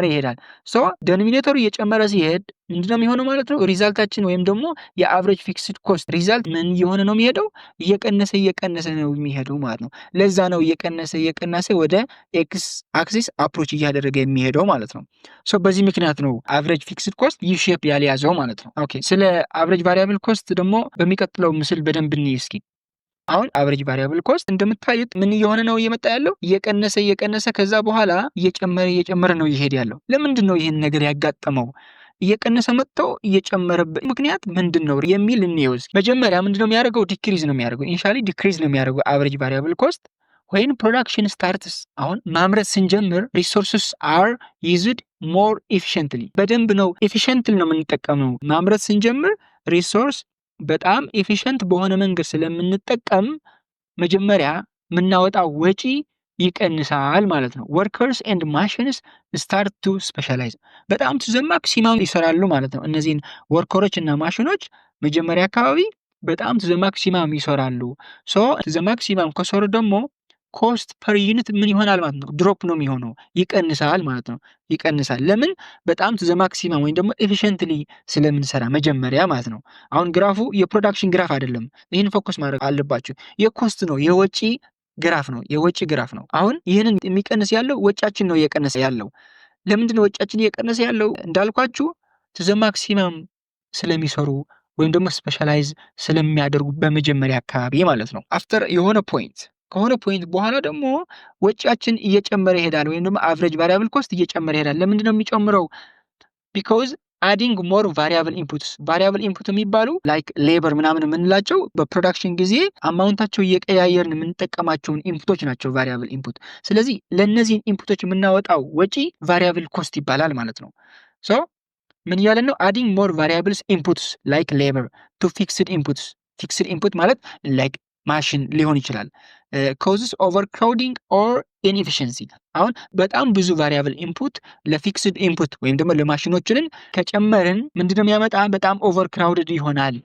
ይሄዳል። ሶ ዶሚኔተሩ እየጨመረ ሲሄድ ምንድነው የሚሆነው ማለት ነው? ሪዛልታችን ወይም ደግሞ የአቨሬጅ ፊክስድ ኮስት ሪዛልት ምን እየሆነ ነው የሚሄደው? እየቀነሰ ነው የሚሄደው ማለት ነው። ለዛ ነው እየቀነሰ ወደ ኤክስ አክሲስ አፕሮች እያደረገ የሚሄደው ማለት ነው። ሶ በዚህ ምክንያት ነው አቨሬጅ ፊክስድ ኮስት ዩ ሼፕ ያልያዘው ማለት ነው። ኦኬ፣ ስለ አቨሬጅ ቫሪያብል ኮስት ደግሞ በሚቀጥለው ምስል በደንብ እንይ እስኪ። አሁን አቨሬጅ ቫሪያብል ኮስት እንደምታዩት ምን እየሆነ ነው እየመጣ ያለው? እየቀነሰ ከዛ በኋላ እየጨመረ ነው ይሄድ ያለው። ለምንድን ነው ይህን ነገር ያጋጠመው? እየቀነሰ መጥቶ እየጨመረበት ምክንያት ምንድነው የሚል እንየውስ። መጀመሪያ ምንድነው የሚያደርገው? ዲክሪዝ ነው የሚያደርገው። ኢኒሻሊ ዲክሪዝ ነው የሚያደርገው አቨሬጅ ቫሪያብል ኮስት when production starts። አሁን ማምረት ስንጀምር resources are used more efficiently። በደንብ ነው efficiently ነው የምንጠቀመው። ማምረት ስንጀምር ሪሶርስ በጣም ኤፊሽንት በሆነ መንገድ ስለምንጠቀም መጀመሪያ የምናወጣው ወጪ ይቀንሳል ማለት ነው። workers and machines start to specialize። በጣም to the maximum ይሰራሉ ማለት ነው። እነዚህን ወርከሮች እና ማሽኖች መጀመሪያ አካባቢ በጣም to the maximum ይሰራሉ። so to the maximum ከሰሩ ደግሞ ኮስት ፐር ዩኒት ምን ይሆናል ማለት ነው? ድሮፕ ነው የሚሆነው፣ ይቀንሳል ማለት ነው። ይቀንሳል። ለምን? በጣም ቱ ዘ ማክሲመም ወይም ደግሞ ኤፊሽንትሊ ስለምንሰራ መጀመሪያ ማለት ነው። አሁን ግራፉ የፕሮዳክሽን ግራፍ አይደለም። ይህን ፎከስ ማድረግ አለባችሁ። የኮስት ነው፣ የወጪ ግራፍ ነው። የወጪ ግራፍ ነው። አሁን ይህንን የሚቀንስ ያለው ወጫችን ነው እየቀነሰ ያለው። ለምንድን ነው ወጫችን እየቀነሰ ያለው? እንዳልኳችሁ ቱ ዘ ማክሲመም ስለሚሰሩ ወይም ደግሞ ስፔሻላይዝ ስለሚያደርጉ በመጀመሪያ አካባቢ ማለት ነው። አፍተር የሆነ ፖይንት ከሆነ ፖይንት በኋላ ደግሞ ወጪያችን እየጨመረ ይሄዳል፣ ወይም ደግሞ አቨሬጅ ቫሪያብል ኮስት እየጨመረ ይሄዳል። ለምንድን ነው የሚጨምረው? ቢኮዝ አዲንግ ሞር ቫሪያብል ኢንፑትስ። ቫሪያብል ኢንፑት የሚባሉ ላይክ ሌበር ምናምን የምንላቸው በፕሮዳክሽን ጊዜ አማውንታቸው እየቀያየርን የምንጠቀማቸውን ኢንፑቶች ናቸው ቫሪያብል ኢንፑት። ስለዚህ ለእነዚህን ኢንፑቶች የምናወጣው ወጪ ቫሪያብል ኮስት ይባላል ማለት ነው። ሶ ምን እያለን ነው? አዲንግ ሞር ቫሪያብልስ ኢንፑትስ ላይክ ሌበር ቱ ፊክስድ ኢንፑትስ። ፊክስድ ኢንፑት ማለት ላይክ ማሽን ሊሆን ይችላል። ኮዝስ ኦቨርክራውዲንግ ኦር ኢንኤፊሽንሲ። አሁን በጣም ብዙ ቫሪያብል ኢንፑት ለፊክስድ ኢንፑት ወይም ደግሞ ለማሽኖችንን ከጨመርን ምንድነው የሚያመጣ? በጣም ኦቨርክራውድድ ይሆናል፣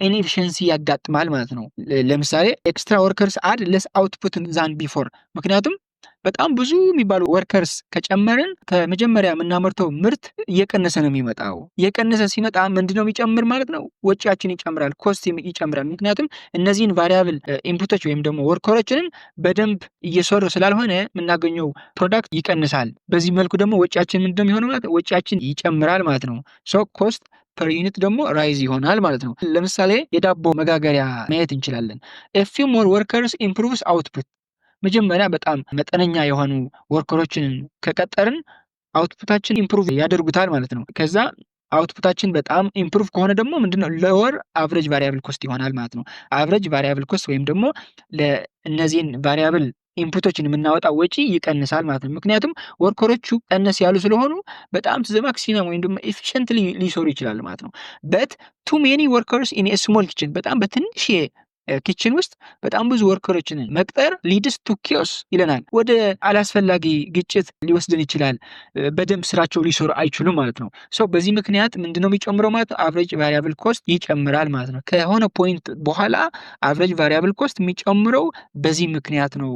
ኢንኤፊሽንሲ ያጋጥማል ማለት ነው። ለምሳሌ ኤክስትራ ወርከርስ አድ ለስ አውትፑት ዛን ቢፎር። ምክንያቱም በጣም ብዙ የሚባሉ ወርከርስ ከጨመርን ከመጀመሪያ የምናመርተው ምርት እየቀነሰ ነው የሚመጣው። እየቀነሰ ሲመጣ ምንድነው የሚጨምር ማለት ነው? ወጪያችን ይጨምራል፣ ኮስት ይጨምራል። ምክንያቱም እነዚህን ቫሪያብል ኢንፑቶች ወይም ደግሞ ወርከሮችንን በደንብ እየሰሩ ስላልሆነ የምናገኘው ፕሮዳክት ይቀንሳል። በዚህ መልኩ ደግሞ ወጪያችን ምንድነው የሚሆነው ማለት ነው? ወጪያችን ይጨምራል ማለት ነው። ሶ ኮስት ፐር ዩኒት ደግሞ ራይዝ ይሆናል ማለት ነው። ለምሳሌ የዳቦ መጋገሪያ ማየት እንችላለን። ኤ ፊው ሞር ወርከርስ ኢምፕሩቭስ አውትፑት። መጀመሪያ በጣም መጠነኛ የሆኑ ወርከሮችን ከቀጠርን አውትፑታችን ኢምፕሩቭ ያደርጉታል ማለት ነው። ከዛ አውትፑታችን በጣም ኢምፕሩቭ ከሆነ ደግሞ ምንድነው ሎወር አቨሬጅ ቫሪያብል ኮስት ይሆናል ማለት ነው። አቨሬጅ ቫሪያብል ኮስት ወይም ደግሞ ለእነዚህን ቫሪያብል ኢንፑቶችን የምናወጣው ወጪ ይቀንሳል ማለት ነው። ምክንያቱም ወርከሮቹ ቀነስ ያሉ ስለሆኑ በጣም ቱ ዘ ማክሲመም ወይም ደግሞ ኤፊሽንትሊ ሊሰሩ ይችላል ማለት ነው። በት ቱ ሜኒ ወርከርስ ኢን ኤ ስሞል ኪችን። በጣም በትንሽ ኪችን ውስጥ በጣም ብዙ ወርከሮችን መቅጠር ሊድስ ቱ ኪዮስ ይለናል። ወደ አላስፈላጊ ግጭት ሊወስድን ይችላል። በደንብ ስራቸው ሊሰሩ አይችሉም ማለት ነው። ሶ በዚህ ምክንያት ምንድነው የሚጨምረው ማለት ነው? አቨሬጅ ቫሪያብል ኮስት ይጨምራል ማለት ነው። ከሆነ ፖይንት በኋላ አቨሬጅ ቫሪያብል ኮስት የሚጨምረው በዚህ ምክንያት ነው።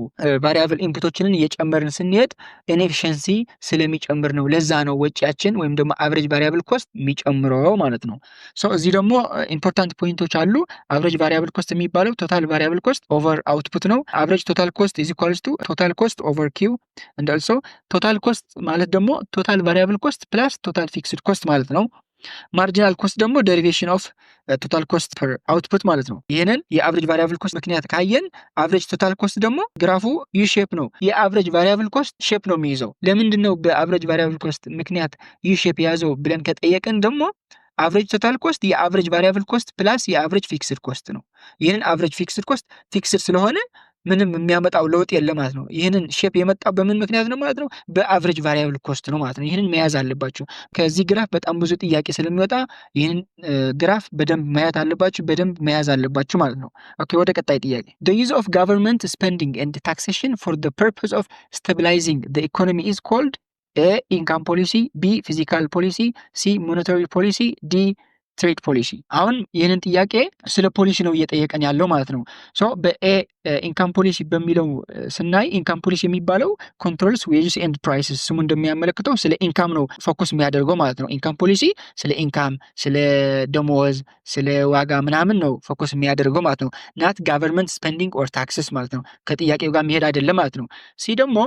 ቫሪያብል ኢንፑቶችንን እየጨመርን ስንሄድ ኢንኤፊሽንሲ ስለሚጨምር ነው። ለዛ ነው ወጪያችን ወይም ደግሞ አቨሬጅ ቫሪያብል ኮስት የሚጨምረው ማለት ነው። ሶ እዚህ ደግሞ ኢምፖርታንት ፖይንቶች አሉ። አቨሬጅ ቫሪያብል ኮስት የሚባለው ቶታል ቫሪያብል ኮስት ኦቨር አውትፑት ነው። አቨሬጅ ቶታል ኮስት ኢዝ ኢኳልስ ቱ ቶታል ኮስት ኦቨር ኪው and also ቶታል ኮስት ማለት ደግሞ ቶታል ቫሪያብል ኮስት ፕላስ ቶታል ፊክስድ ኮስት ማለት ነው። ማርጂናል ኮስት ደግሞ ዴሪቬሽን ኦፍ ቶታል ኮስት ፐር አውትፑት ማለት ነው። ይህንን የአቨሬጅ ቫሪያብል ኮስት ምክንያት ካየን አቨሬጅ ቶታል ኮስት ደግሞ ግራፉ ዩ ሼፕ ነው። የአቨሬጅ ቫሪያብል ኮስት ሼፕ ነው የሚይዘው። ለምንድን ነው በአቨሬጅ ቫሪያብል ኮስት ምክንያት ዩ ሼፕ የያዘው ብለን ከጠየቅን ደግሞ አቨሬጅ ቶታል ኮስት የአቨሬጅ ቫሪያብል ኮስት ፕላስ የአቨሬጅ ፊክስድ ኮስት ነው። ይህንን አቨሬጅ ፊክስድ ኮስት ፊክስድ ስለሆነ ምንም የሚያመጣው ለውጥ የለም ማለት ነው። ይህንን ሼፕ የመጣው በምን ምክንያት ነው ማለት ነው? በአቨሬጅ ቫሪያብል ኮስት ነው ማለት ነው። ይህንን መያዝ አለባችሁ። ከዚህ ግራፍ በጣም ብዙ ጥያቄ ስለሚወጣ ይህንን ግራፍ በደንብ ማየት አለባችሁ፣ በደንብ መያዝ አለባችሁ ማለት ነው። ኦኬ፣ ወደ ቀጣይ ጥያቄ። the use of government spending and taxation for the purpose of stabilizing the economy is called A. income policy, B. fiscal policy, C. monetary policy, D. ትሬድ ፖሊሲ። አሁን ይህንን ጥያቄ ስለ ፖሊሲ ነው እየጠየቀን ያለው ማለት ነው። ሶ በኤ ኢንካም ፖሊሲ በሚለው ስናይ ኢንካም ፖሊሲ የሚባለው ኮንትሮልስ ዌጅስ ኤንድ ፕራይስስ፣ ስሙ እንደሚያመለክተው ስለ ኢንካም ነው ፎከስ የሚያደርገው ማለት ነው። ኢንካም ፖሊሲ ስለ ኢንካም፣ ስለ ደሞዝ፣ ስለ ዋጋ ምናምን ነው ፎከስ የሚያደርገው ማለት ነው። ናት ጋቨርንመንት ስፔንዲንግ ኦር ታክስስ ማለት ነው። ከጥያቄው ጋር መሄድ አይደለም ማለት ነው። ሲ ደግሞ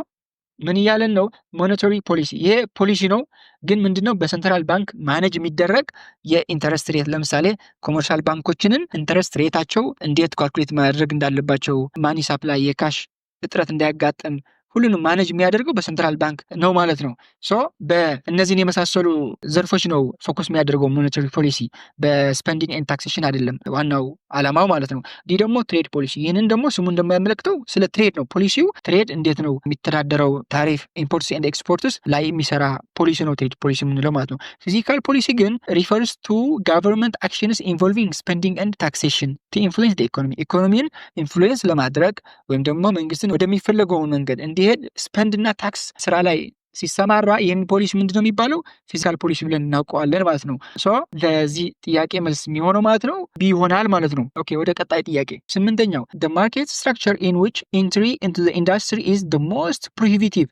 ምን እያለን ነው? ሞኔታሪ ፖሊሲ። ይሄ ፖሊሲ ነው ግን ምንድነው በሴንትራል ባንክ ማኔጅ የሚደረግ የኢንተረስት ሬት። ለምሳሌ ኮመርሻል ባንኮችንን ኢንተረስት ሬታቸው እንዴት ካልኩሌት ማድረግ እንዳለባቸው፣ ማኒ ሳፕላይ የካሽ እጥረት እንዳያጋጥም ሁሉንም ማኔጅ የሚያደርገው በሴንትራል ባንክ ነው ማለት ነው። ሶ በእነዚህን የመሳሰሉ ዘርፎች ነው ፎከስ የሚያደርገው ሞኔታሪ ፖሊሲ፣ በስፔንዲንግ ኤንድ ታክሴሽን አይደለም ዋናው አላማው ማለት ነው። ዲ ደግሞ ትሬድ ፖሊሲ፣ ይህንን ደግሞ ስሙ እንደማያመለክተው ስለ ትሬድ ነው። ፖሊሲው ትሬድ እንዴት ነው የሚተዳደረው፣ ታሪፍ ኢምፖርትስ ኤንድ ኤክስፖርትስ ላይ የሚሰራ ፖሊሲ ነው ትሬድ ፖሊሲ የምንለው ማለት ነው። ፊዚካል ፖሊሲ ግን ሪፈርስ ቱ ጋቨርንመንት አክሽንስ ኢንቮልቪንግ ስፔንዲንግ ኤንድ ታክሴሽን ቱ ኢንፍሉዌንስ ኢኮኖሚ፣ ኢኮኖሚን ኢንፍሉዌንስ ለማድረግ ወይም ደግሞ መንግስትን ወደሚፈለገው መንገድ እንዲሄድ ስፔንድ እና ታክስ ስራ ላይ ሲሰማራ ይህን ፖሊሲ ምንድነው የሚባለው? ፊዚካል ፖሊሲ ብለን እናውቀዋለን ማለት ነው። ሶ ለዚህ ጥያቄ መልስ የሚሆነው ማለት ነው ቢ ይሆናል ማለት ነው። ኦኬ ወደ ቀጣይ ጥያቄ 8ኛው the market structure in which entry into the industry is the most prohibitive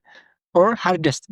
or hardest.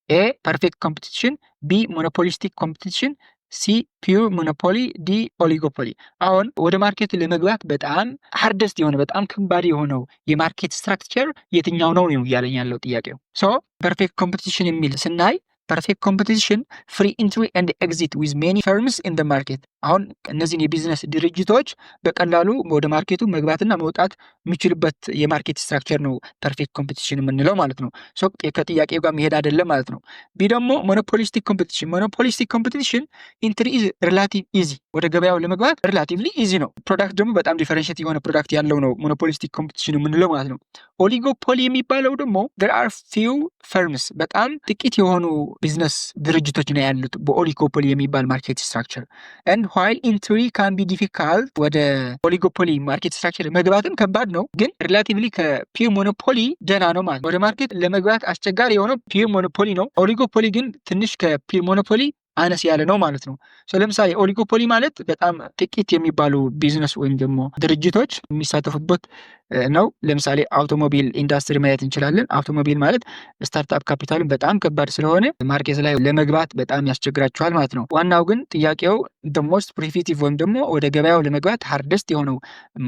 A perfect competition, B monopolistic competition, ሲ ፒዩር ሞኖፖሊ፣ ዲ ኦሊጎፖሊ። አሁን ወደ ማርኬት ለመግባት በጣም ሃርደስት የሆነ በጣም ከባድ የሆነው የማርኬት ስትራክቸር የትኛው ነው እያለኝ ያለው ጥያቄው። ሶ ፐርፌክት ኮምፒቲሽን የሚል ስናይ ፐርፌክት ኮምፒቲሽን ፍሪ ኢንትሪ ኤንድ ኤግዚት ዊዝ ሜኒ ፈርምስ ኢን ደ ማርኬት። አሁን እነዚህን የቢዝነስ ድርጅቶች በቀላሉ ወደ ማርኬቱ መግባትና መውጣት የሚችልበት የማርኬት ስትራክቸር ነው ፐርፌክት ኮምፒቲሽን የምንለው ማለት ነው። ሶ ከጥያቄው ጋር መሄድ አይደለም ማለት ነው። ቢ ደግሞ ሞኖፖሊስቲክ ኮምፒቲሽን። ሞኖፖሊስቲክ ኮምፒቲሽን ኢንትሪ ኢዝ ሪላቲቭ ኢዚ፣ ወደ ገበያው ለመግባት ሪላቲቭሊ ኢዚ ነው። ፕሮዳክት ደግሞ በጣም ዲፈረንሽት የሆነ ፕሮዳክት ያለው ነው ሞኖፖሊስቲክ ኮምፒቲሽን የምንለው ማለት ነው። ኦሊጎፖሊ የሚባለው ደግሞ there are few firms፣ በጣም ጥቂት የሆኑ ቢዝነስ ድርጅቶች ነው ያሉት በኦሊጎፖሊ የሚባል ማርኬት ስትራክቸር። and while entry can be difficult፣ ወደ ኦሊጎፖሊ ማርኬት ስትራክቸር መግባትም ከባድ ነው፣ ግን ሪላቲቭሊ ከፒር ሞኖፖሊ ደህና ነው ማለት ነው። ወደ ማርኬት ለመግባት አስቸጋሪ የሆነው ፒር ሞኖፖሊ ነው። ኦሊጎፖሊ ግን ትንሽ ከፒር ሞኖፖሊ አነስ ያለ ነው ማለት ነው። ለምሳሌ ኦሊጎፖሊ ማለት በጣም ጥቂት የሚባሉ ቢዝነስ ወይም ደግሞ ድርጅቶች የሚሳተፉበት ነው። ለምሳሌ አውቶሞቢል ኢንዱስትሪ ማየት እንችላለን። አውቶሞቢል ማለት ስታርታፕ ካፒታልን በጣም ከባድ ስለሆነ ማርኬት ላይ ለመግባት በጣም ያስቸግራቸዋል ማለት ነው። ዋናው ግን ጥያቄው the most prohibitive ወይም ደግሞ ወደ ገበያው ለመግባት ሃርደስት የሆነው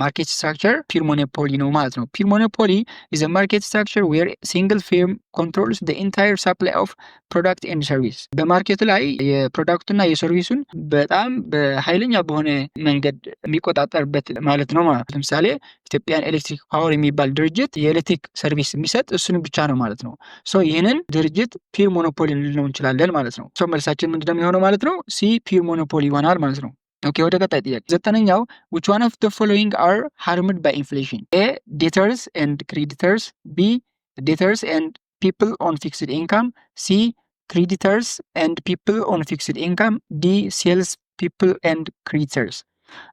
ማርኬት ስትራክቸር ፒር ሞኖፖሊ ነው ማለት ነው። ፒር ሞኖፖሊ is a market structure where a single firm controls the entire supply of product and service። በማርኬት ላይ የፕሮዳክቱና የሰርቪሱን በጣም በኃይለኛ በሆነ መንገድ የሚቆጣጠርበት ማለት ነው ማለት ነው። ለምሳሌ ኢትዮጵያን ኤሌክትሪክ ፓወር የሚባል ድርጅት የኤሌክትሪክ ሰርቪስ የሚሰጥ እሱን ብቻ ነው ማለት ነው። ሶ ይህንን ድርጅት ፒር ሞኖፖሊ ልንለው እንችላለን ማለት ነው። ሶ መልሳችን ምንድነው የሚሆነው ማለት ነው? ሲ ፒር ሞኖፖሊ ይሆናል ማለት ነው። ኦኬ ወደ ቀጣይ ጥያቄ 9ኛው which one of the following are harmed by inflation? A debtors and creditors, B debtors and people on fixed income, C creditors and people on fixed income, D sales people and creditors።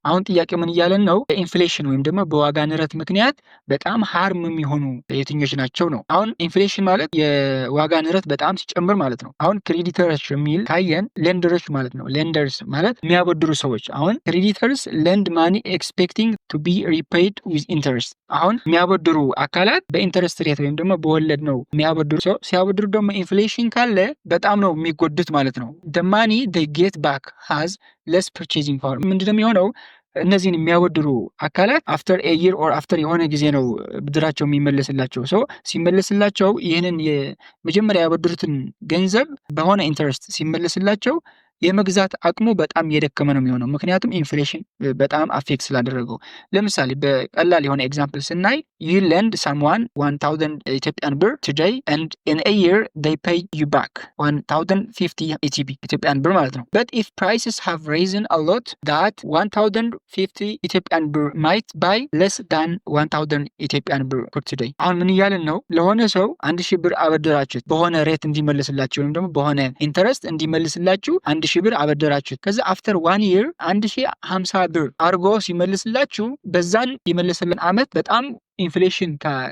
አሁን ጥያቄ ምን እያለን ነው? በኢንፍሌሽን ወይም ደግሞ በዋጋ ንረት ምክንያት በጣም ሃርም የሚሆኑ የትኞች ናቸው ነው። አሁን ኢንፍሌሽን ማለት የዋጋ ንረት በጣም ሲጨምር ማለት ነው። አሁን ክሬዲተርስ የሚል ካየን ሌንደሮች ማለት ነው። ሌንደርስ ማለት የሚያበድሩ ሰዎች። አሁን ክሬዲተርስ ሌንድ ማኒ ኤክስፔክቲንግ ቱ ቢ ሪፔይድ ዊዝ ኢንተረስት። አሁን የሚያበድሩ አካላት በኢንተረስት ሬት ወይም ደግሞ በወለድ ነው የሚያበድሩ። ሲያበድሩ ደግሞ ኢንፍሌሽን ካለ በጣም ነው የሚጎዱት ማለት ነው። the money they get back has less purchasing power። ምንድነው የሚሆነው? እነዚህን የሚያበድሩ አካላት አፍተር ኤ ይር ኦር አፍተር የሆነ ጊዜ ነው ብድራቸው የሚመለስላቸው። ሰው ሲመለስላቸው ይህንን የመጀመሪያ ያበድሩትን ገንዘብ በሆነ ኢንተረስት ሲመለስላቸው የመግዛት አቅሙ በጣም የደከመ ነው የሚሆነው። ምክንያቱም ኢንፍሌሽን በጣም አፌክት ስላደረገው። ለምሳሌ በቀላል የሆነ ኤግዛምፕል ስናይ you lend someone 1000 ኢትዮጵያን ብር today and in a year they pay you back 1050 ETB ኢትዮጵያን ብር ማለት ነው። but if prices have risen a lot that 1050 ኢትዮጵያን ብር might buy less than 1000 ኢትዮጵያን ብር for today። አሁን ምን እያልን ነው? ለሆነ ሰው 1000 ብር አበደራችሁት በሆነ ሬት እንዲመልስላችሁ ወይም ደግሞ በሆነ ኢንተረስት እንዲመልስላችሁ 1000 ብር አበደራችሁት። ከዛ አፍተር 1 year 1050 ብር አርጎ ሲመልስላችሁ በዛን የመለሰልን አመት በጣም ኢንፍሌሽን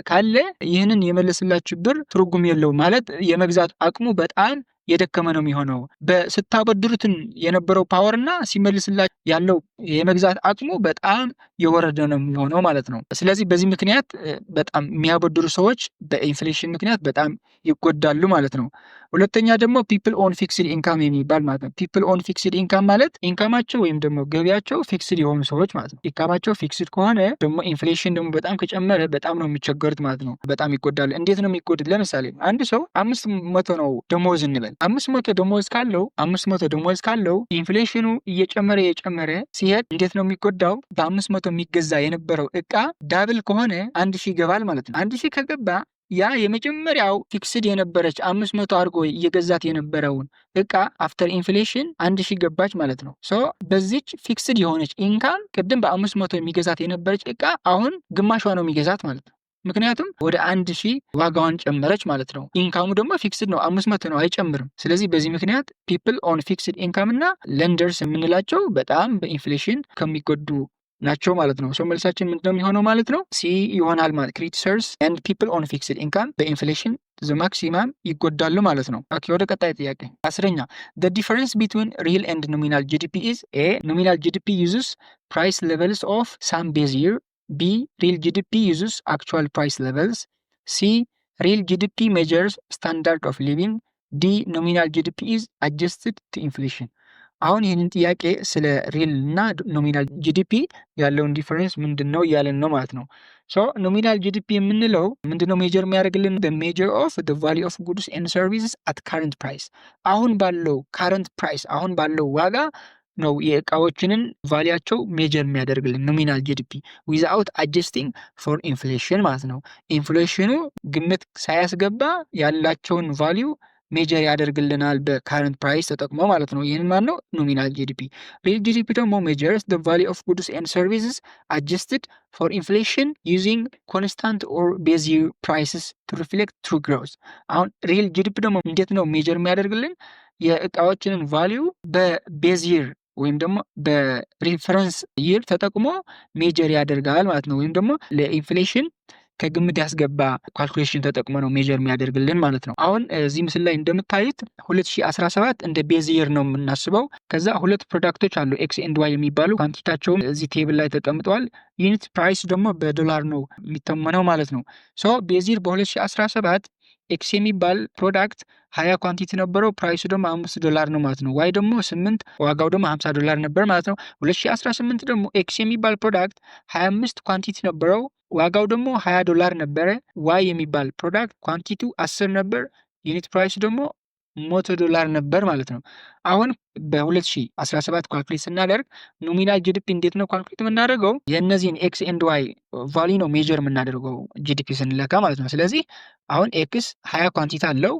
ካለ ይህንን የመለስላችሁ ብር ትርጉም የለው ማለት የመግዛት አቅሙ በጣም የደከመ ነው የሚሆነው። ስታበድሩትን የነበረው ፓወር እና ሲመልስላችሁ ያለው የመግዛት አቅሙ በጣም የወረደ ነው የሚሆነው ማለት ነው። ስለዚህ በዚህ ምክንያት በጣም የሚያበድሩ ሰዎች በኢንፍሌሽን ምክንያት በጣም ይጎዳሉ ማለት ነው። ሁለተኛ ደግሞ ፒፕል ኦን ፊክስድ ኢንካም የሚባል ማለት ነው። ፒፕል ኦን ፊክስድ ኢንካም ማለት ኢንካማቸው ወይም ደግሞ ገቢያቸው ፊክስድ የሆኑ ሰዎች ማለት ነው። ኢንካማቸው ፊክስድ ከሆነ ደግሞ ኢንፍሌሽን ደግሞ በጣም ከጨመረ በጣም ነው የሚቸገሩት ማለት ነው። በጣም ይጎዳሉ። እንዴት ነው የሚጎዱት? ለምሳሌ አንድ ሰው 500 ነው ደሞዝ እንበል። 500 ደሞዝ ካለው ኢንፍሌሽኑ እየጨመረ ሲሄድ እንዴት ነው የሚጎዳው? በ500 የሚገዛ የነበረው እቃ ዳብል ከሆነ 1000 ይገባል ማለት ነው። 1000 ከገባ ያ የመጀመሪያው ፊክስድ የነበረች 500 አድርጎ እየገዛት የነበረውን እቃ አፍተር ኢንፍሌሽን 1000 ገባች ማለት ነው። ሶ በዚች ፊክስድ የሆነች ኢንካም ቅድም በ500 የሚገዛት የነበረች እቃ አሁን ግማሿ ነው የሚገዛት ማለት ነው። ምክንያቱም ወደ 1000 ዋጋዋን ጨመረች ማለት ነው። ኢንካሙ ደግሞ ፊክስድ ነው 500 ነው አይጨምርም። ስለዚህ በዚህ ምክንያት ፒፕል ኦን ፊክስድ ኢንካም እና ለንደርስ የምንላቸው በጣም በኢንፍሌሽን ከሚጎዱ ናቸው ማለት ነው። ሶ መልሳችን ምንድነው የሚሆነው ማለት ነው? ሲ ይሆናል ማለት ክሬዲተርስ ኤንድ ፒፕል ኦን ፊክስድ ኢንካም በኢንፍሌሽን ማክሲማም ይጎዳሉ ማለት ነው። ኦኬ ወደ ቀጣይ ጥያቄ 10ኛ the difference between real and nominal GDP is a nominal GDP uses price levels of some base year, b real GDP uses actual price levels, c real GDP measures standard of living, d nominal GDP is adjusted to inflation። አሁን ይህንን ጥያቄ ስለ ሪል እና ኖሚናል ጂዲፒ ያለውን ዲፈረንስ ምንድነው እያለን ነው ማለት ነው። ሶ ኖሚናል ጂዲፒ የምንለው ምንድነው ሜጀር የሚያደርግልን ሜጀር ኦፍ the value of goods and services at current price አሁን ባለው current price አሁን ባለው ዋጋ ነው የእቃዎችንን ቫሊያቸው ሜጀር የሚያደርግልን ኖሚናል ጂዲፒ ዊዛውት አጀስቲንግ ፎር ኢንፍሌሽን ማለት ነው። ኢንፍሌሽኑ ግምት ሳያስገባ ያላቸውን ቫሊዩ ሜጀር ያደርግልናል በካረንት ፕራይስ ተጠቅሞ ማለት ነው። ይህን ማን ነው? ኖሚናል ጂዲፒ። ሪል ጂዲፒ ደግሞ ሜጀርስ the value of goods and services adjusted for inflation using constant or base year prices to reflect true growth። አሁን ሪል ጂዲፒ ደግሞ እንዴት ነው ሜጀር የሚያደርግልን? የእቃዎችንን ቫሊዩ በቤዝ ይር ወይም ደግሞ በሪፈረንስ ይር ተጠቅሞ ሜጀር ያደርጋል ማለት ነው። ወይም ደግሞ ለኢንፍሌሽን ከግምት ያስገባ ካልኩሌሽን ተጠቅሞ ነው ሜጀር የሚያደርግልን ማለት ነው። አሁን እዚህ ምስል ላይ እንደምታዩት 2017 እንደ ቤዝ ይር ነው የምናስበው። ከዛ ሁለት ፕሮዳክቶች አሉ ኤክስ ኤንድ ዋይ የሚባሉ ኳንቲታቸውም እዚህ ቴብል ላይ ተቀምጠዋል። ዩኒት ፕራይስ ደግሞ በዶላር ነው የሚተመነው ማለት ነው። ሶ ቤዝ ይር በ2017 ኤክስ የሚባል ፕሮዳክት 20 ኳንቲቲ ነበረው፣ ፕራይሱ ደግሞ $5 ነው ማለት ነው። ዋይ ደግሞ 8 ዋጋው ደግሞ $50 ነበር ማለት ነው። 2018 ደግሞ ኤክስ የሚባል ፕሮዳክት 25 ኳንቲቲ ነበረው፣ ዋጋው ደግሞ $20 ነበረ። ዋይ የሚባል ፕሮዳክት ኳንቲቲው 10 ነበር፣ ዩኒት ፕራይስ ደግሞ $100 ነበር ማለት ነው። አሁን በ2017 ካልኩሌት ስናደርግ ኖሚናል ጂዲፒ እንዴት ነው ካልኩሌት የምናደርገው? የእነዚህን ኤክስ ኤንድ ዋይ ቫሊ ነው ሜጀር የምናደርገው ጂዲፒ ስንለካ ማለት ነው። ስለዚህ አሁን ኤክስ 20 ኳንቲቲ አለው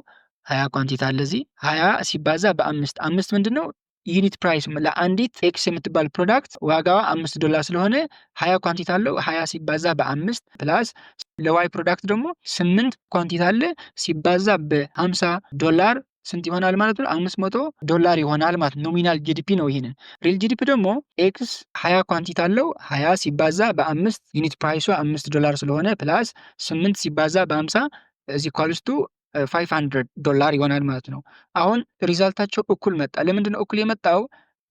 20 ኳንቲቲ አለ እዚህ 20 ሲባዛ በአምስት አምስት ምንድን ነው ዩኒት ፕራይስ ለአንዲት ኤክስ የምትባል ፕሮዳክት ዋጋዋ $5 ስለሆነ 20 ኳንቲቲ አለው 20 ሲባዛ በአምስት ፕላስ ለዋይ ፕሮዳክት ደግሞ 8 ኳንቲቲ አለ ሲባዛ በ$50 ስንት ይሆናል ማለት ነው? $500 ይሆናል ማለት ኖሚናል ጂዲፒ ነው። ይሄንን ሪል ጂዲፒ ደግሞ ኤክስ 20 ኳንቲቲ አለው 20 ሲባዛ በአምስት ዩኒት ፕራይሱ $5 ስለሆነ ፕላስ 8 ሲባዛ በ50 እዚህ ኳልስቱ $500 ይሆናል ማለት ነው። አሁን ሪዛልታቸው እኩል መጣ። ለምንድን ነው እኩል የመጣው?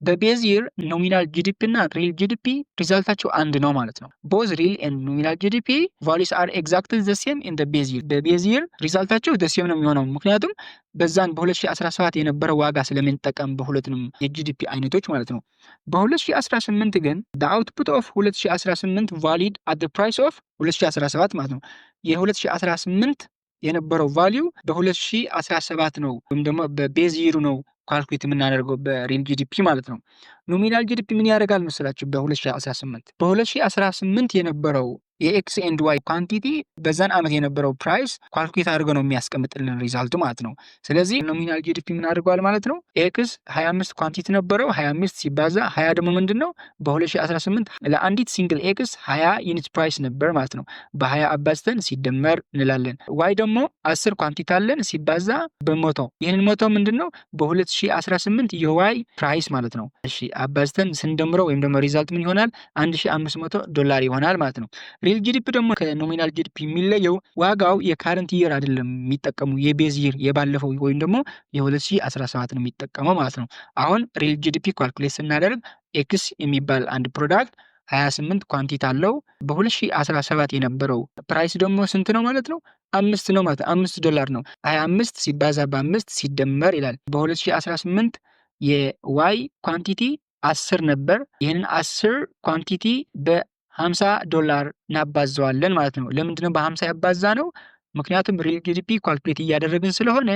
በቤዝ ይር ኖሚናል ጂዲፒ እና ሪል ጂዲፒ ሪዛልታቸው አንድ ነው ማለት ነው። ቦዝ ሪል ኤንድ ኖሚናል ጂዲፒ ቫሉስ አር ኤግዛክትሊ ዘ ሴም ኢን ዘ ቤዝ ይር። በቤዝ ይር ሪዛልታቸው ዘ ሴም ነው የሚሆነው ምክንያቱም በዛን በ2017 የነበረ ዋጋ ስለምንጠቀም በሁለቱንም የጂዲፒ አይነቶች ማለት ነው። በ2018 ግን the output of 2018 valid at the price of 2017 ማለት ነው። የ2018 የነበረው ቫሊዩ በ2017 ነው ወይም ደግሞ በቤዝ ይሩ ነው ካልኩሌት የምናደርገው በሪል ጂዲፒ ማለት ነው። ኖሚናል ጂዲፒ ምን ያደርጋል መስላችሁ? በ2018 የነበረው የኤክስ ኤንድ ዋይ ኳንቲቲ በዛን ዓመት የነበረው ፕራይስ ካልኩሌት አድርገው ነው የሚያስቀምጥልን ሪዛልቱ ማለት ነው። ስለዚህ ኖሚናል ጂዲፒ ምን አድርጓል ማለት ነው? ኤክስ 25 ኳንቲቲ ነበረው 25 ሲባዛ 20 ደግሞ ምንድን ነው በ2018 ለአንዲት ሲንግል ኤክስ 20 ዩኒት ፕራይስ ነበር ማለት ነው። በ20 አባዝተን ሲደመር እንላለን። ዋይ ደግሞ 10 ኳንቲቲ አለን ሲባዛ በመቶ ይህንን መቶ ምንድን ነው በ2018 የዋይ ፕራይስ ማለት ነው። እሺ አባዝተን ስንደምረው ወይም ደግሞ ሪዛልት ምን ይሆናል? $1500 ይሆናል ማለት ነው። ሪል ጂዲፒ ደግሞ ከኖሚናል ጂዲፒ የሚለየው ዋጋው የካረንት ይር አይደለም የሚጠቀሙ የቤዝ ይር የባለፈው ወይም ደግሞ የ2017 ነው የሚጠቀመው ማለት ነው። አሁን ሪል ጂዲፒ ካልኩሌት ስናደርግ ኤክስ የሚባል አንድ ፕሮዳክት 28 ኳንቲቲ አለው በ2017 የነበረው ፕራይስ ደግሞ ስንት ነው ማለት ነው? 5 ነው ማለት $5 ነው። 25 ሲባዛ በ5 ሲደመር ይላል። በ2018 የዋይ ኳንቲቲ 10 ነበር። ይህንን 10 ኳንቲቲ $50 እናባዘዋለን ማለት ነው። ለምንድነው በ50 ያባዛ ነው? ምክንያቱም ሪል ጂዲፒ ካልኩሌት እያደረግን ስለሆነ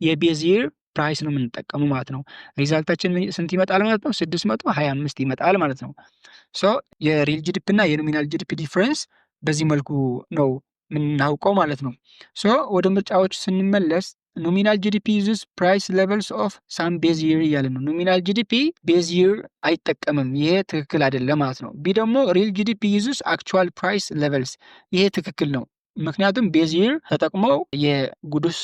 የቤዝ ይር ፕራይስ ነው የምንጠቀሙ ማለት ነው። ሪዛልታችን ስንት ይመጣል ማለት ነው? 625 ይመጣል ማለት ነው። ሶ የሪል ጂዲፒ እና የኖሚናል ጂዲፒ ዲፍረንስ በዚህ መልኩ ነው የምናውቀው ማለት ነው። ሶ ወደ ምርጫዎች ስንመለስ ኖሚናል ጂዲፒ ዩዝስ ፕራይስ ሌቨልስ ኦፍ ሳም ቤዝ ይር እያለ ነው። ኖሚናል ጂዲፒ ቤዝ ይር አይጠቀምም። ይሄ ትክክል አይደለም ማለት ነው። ቢ ደግሞ ሪል ጂዲፒ ዩዝስ አክቹዋል ፕራይስ ሌቨልስ፣ ይሄ ትክክል ነው። ምክንያቱም ቤዝ ይር ተጠቅመው የጉዱስ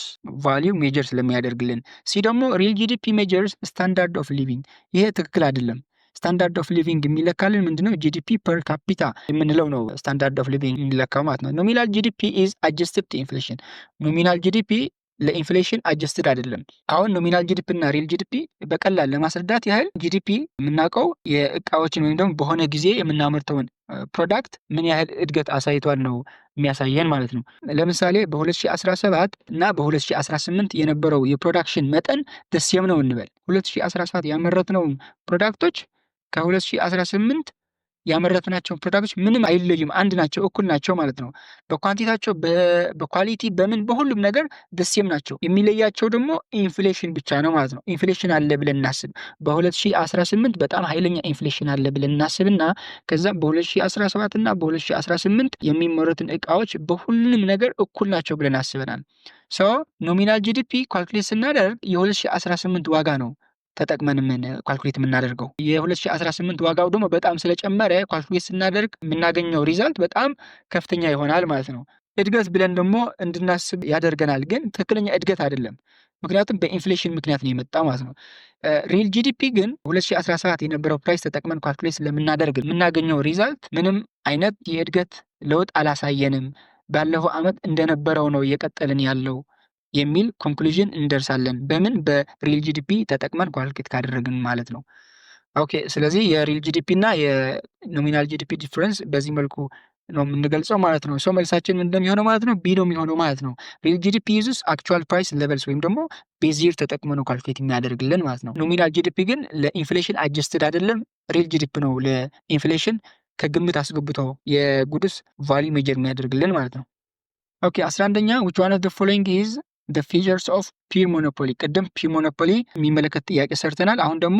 ቫሊዩ ሜጀር ስለሚያደርግልን። ሲ ደግሞ ሪል ጂዲፒ ሜጀርስ ስታንዳርድ ኦፍ ሊቪንግ፣ ይሄ ትክክል አይደለም። ስታንዳርድ ኦፍ ሊቪንግ የሚለካልን ምንድነው? ጂዲፒ ፐር ካፒታ የምንለው ነው ስታንዳርድ ኦፍ ሊቪንግ የሚለካው ማለት ነው። ኖሚናል ጂዲፒ ኢዝ አጀስትድ ቱ ኢንፍሌሽን፣ ኖሚናል ጂዲፒ ለኢንፍሌሽን አጀስትድ አይደለም። አሁን ኖሚናል ጂዲፒ እና ሪል ጂዲፒ በቀላል ለማስረዳት ያህል ጂዲፒ የምናውቀው የእቃዎችን ወይም ደግሞ በሆነ ጊዜ የምናመርተውን ፕሮዳክት ምን ያህል እድገት አሳይቷል ነው የሚያሳየን ማለት ነው። ለምሳሌ በ2017 እና በ2018 የነበረው የፕሮዳክሽን መጠን ደሴም ነው እንበል። 2017 ያመረትነው ፕሮዳክቶች ከ2018 ያመረትናቸው ፕሮዳክቶች ምንም አይለዩም፣ አንድ ናቸው፣ እኩል ናቸው ማለት ነው። በኳንቲታቸው፣ በኳሊቲ፣ በምን በሁሉም ነገር ደሴም ናቸው። የሚለያቸው ደግሞ ኢንፍሌሽን ብቻ ነው ማለት ነው። ኢንፍሌሽን አለ ብለን እናስብ። በ2018 በጣም ኃይለኛ ኢንፍሌሽን አለ ብለን እናስብና ከዛ በ2017 እና በ2018 የሚመረቱን እቃዎች በሁሉም ነገር እኩል ናቸው ብለን አስበናል። ሶ ኖሚናል ጂዲፒ ኳልኩሌት ስናደርግ የ2018 ዋጋ ነው ተጠቅመን ኳልኩሌት የምናደርገው። የ2018 ዋጋው ደግሞ በጣም ስለጨመረ ኳልኩሌት ስናደርግ የምናገኘው ሪዛልት በጣም ከፍተኛ ይሆናል ማለት ነው። እድገት ብለን ደግሞ እንድናስብ ያደርገናል፣ ግን ትክክለኛ እድገት አይደለም። ምክንያቱም በኢንፍሌሽን ምክንያት ነው የመጣ ማለት ነው። ሪል ጂዲፒ ግን 2017 የነበረው ፕራይስ ተጠቅመን ኳልኩሌት ስለምናደርግ የምናገኘው ሪዛልት ምንም አይነት የእድገት ለውጥ አላሳየንም፣ ባለፈው ዓመት እንደነበረው ነው እየቀጠልን ያለው የሚል ኮንክሉዥን እንደርሳለን። በምን? በሪል ጂዲፒ ተጠቅመን ኳልኩሌት ካደረግን ማለት ነው። ኦኬ፣ ስለዚህ የሪል ጂዲፒ እና የኖሚናል ጂዲፒ ዲፍረንስ በዚህ መልኩ ነው የምንገልጸው ማለት ነው። ሰው መልሳችን ምን እንደሚሆነው ማለት ነው? ቢ ነው የሚሆነው ማለት ነው። ሪል ጂዲፒ ዩዝስ አክቹዋል ፕራይስ ሌቨልስ ወይም ደግሞ ቤዝ ይር ተጠቅሞ ነው ኳልኩሌት የሚያደርግልን ማለት ነው። ኖሚናል ጂዲፒ ግን ለኢንፍሌሽን አጀስትድ አይደለም። ሪል ጂዲፒ ነው ለኢንፍሌሽን ከግምት አስገብቶ የጉድስ ቫልዩ ሜጀር የሚያደርግልን ማለት ነው። ኦኬ፣ 11ኛ which one of the following is the features of pure monopoly? ቅድም ፒር ሞኖፖሊ የሚመለከት ጥያቄ ሰርተናል። አሁን ደግሞ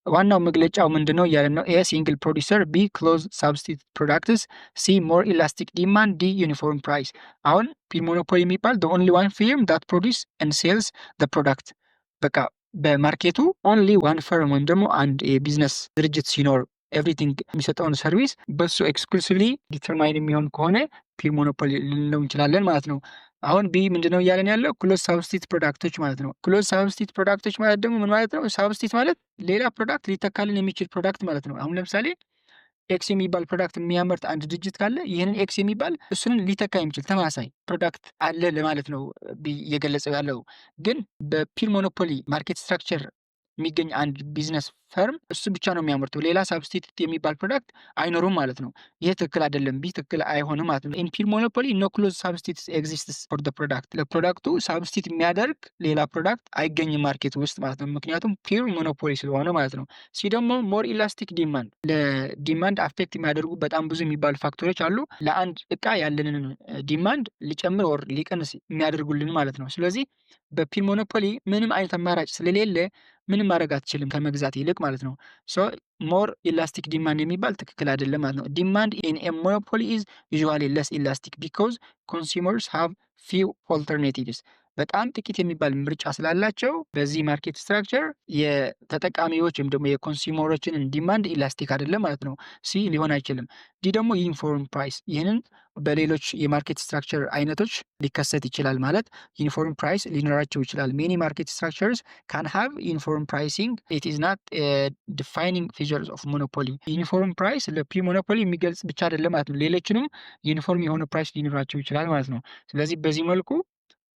ዋናው መግለጫው ምንድነው እያለን ነው። ኤ ሲንግል ፕሮዲሰር፣ ቢ ክሎዝ ሳብስቲቱት ፕሮዳክትስ፣ ሲ ሞር ኢላስቲክ ዲማንድ፣ ዲ ዩኒፎርም ፕራይስ። አሁን ፒር ሞኖፖሊ የሚባል the only one firm that produce and sells the product፣ በቃ በማርኬቱ ኦንሊ ዋን ፈርም ወይም ደግሞ አንድ የቢዝነስ ድርጅት ሲኖር ኤቭሪቲንግ የሚሰጠውን ሰርቪስ በሱ ኤክስክሉሲቭሊ ዲተርማይን የሚሆን ከሆነ ፒር ሞኖፖሊ ልንለው እንችላለን ማለት ነው። አሁን ቢ ምንድነው እያለን ያለው? ክሎዝ ሳብስቲት ፕሮዳክቶች ማለት ነው። ክሎዝ ሳብስቲት ፕሮዳክቶች ማለት ደግሞ ምን ማለት ነው? ሳብስቲት ማለት ሌላ ፕሮዳክት ሊተካልን የሚችል ፕሮዳክት ማለት ነው። አሁን ለምሳሌ ኤክስ የሚባል ፕሮዳክት የሚያመርት አንድ ድርጅት ካለ ይህንን ኤክስ የሚባል እሱንን ሊተካ የሚችል ተመሳሳይ ፕሮዳክት አለ ለማለት ነው እየገለጸው ያለው። ግን በፒር ሞኖፖሊ ማርኬት ስትራክቸር የሚገኝ አንድ ቢዝነስ ፈርም እሱ ብቻ ነው የሚያመርተው፣ ሌላ ሳብስቲቱት የሚባል ፕሮዳክት አይኖሩም ማለት ነው። ይህ ትክክል አይደለም፣ ቢ ትክክል አይሆንም ማለት ነው። ኢን ፒር ሞኖፖሊ ኖ ክሎዝ ሳብስቲቱት ኤግዚስትስ ፎር ዘ ፕሮዳክት፣ ለፕሮዳክቱ ሳብስቲት የሚያደርግ ሌላ ፕሮዳክት አይገኝም ማርኬት ውስጥ ማለት ነው፣ ምክንያቱም ፒር ሞኖፖሊ ስለሆነ ማለት ነው። ሲ ደግሞ ሞር ኢላስቲክ ዲማንድ፣ ለዲማንድ አፌክት የሚያደርጉ በጣም ብዙ የሚባሉ ፋክተሮች አሉ፣ ለአንድ እቃ ያለንን ዲማንድ ሊጨምር ወር ሊቀንስ የሚያደርጉልን ማለት ነው። ስለዚህ በፒር ሞኖፖሊ ምንም አይነት አማራጭ ስለሌለ ምንም ማድረግ አትችልም ከመግዛት ይልቅ ማለት ነው። ሶ ሞር ኢላስቲክ ዲማንድ የሚባል ትክክል አይደለም ማለት ነው። ዲማንድ ኢን ኤ ሞኖፖሊ ኢዝ ዩዥዋሊ ለስ ኢላስቲክ ቢኮዝ ኮንሱመርስ ሃቭ ፊው ኦልተርኔቲቭስ፣ በጣም ጥቂት የሚባል ምርጫ ስላላቸው በዚህ ማርኬት ስትራክቸር የተጠቃሚዎች ወይም ደግሞ የኮንሱመሮችን ዲማንድ ኢላስቲክ አይደለም ማለት ነው። ሲ ሊሆን አይችልም። ዲ ደግሞ ዩኒፎርም ፕራይስ፣ ይህንን በሌሎች የማርኬት ስትራክቸር አይነቶች ሊከሰት ይችላል ማለት ዩኒፎርም ፕራይስ ሊኖራቸው ይችላል። ሜኒ ማርኬት ስትራክቸርስ ካን ሃቭ ዩኒፎርም ፕራይሲንግ ኢት ኢዝ ናት ዲፋይኒንግ ፊቸርስ ኦፍ ሞኖፖሊ። ዩኒፎርም ፕራይስ ለፒር ሞኖፖሊ የሚገልጽ ብቻ አይደለም ማለት ነው። ሌሎችንም ዩኒፎርም የሆነ ፕራይስ ሊኖራቸው ይችላል ማለት ነው። ስለዚህ በዚህ መልኩ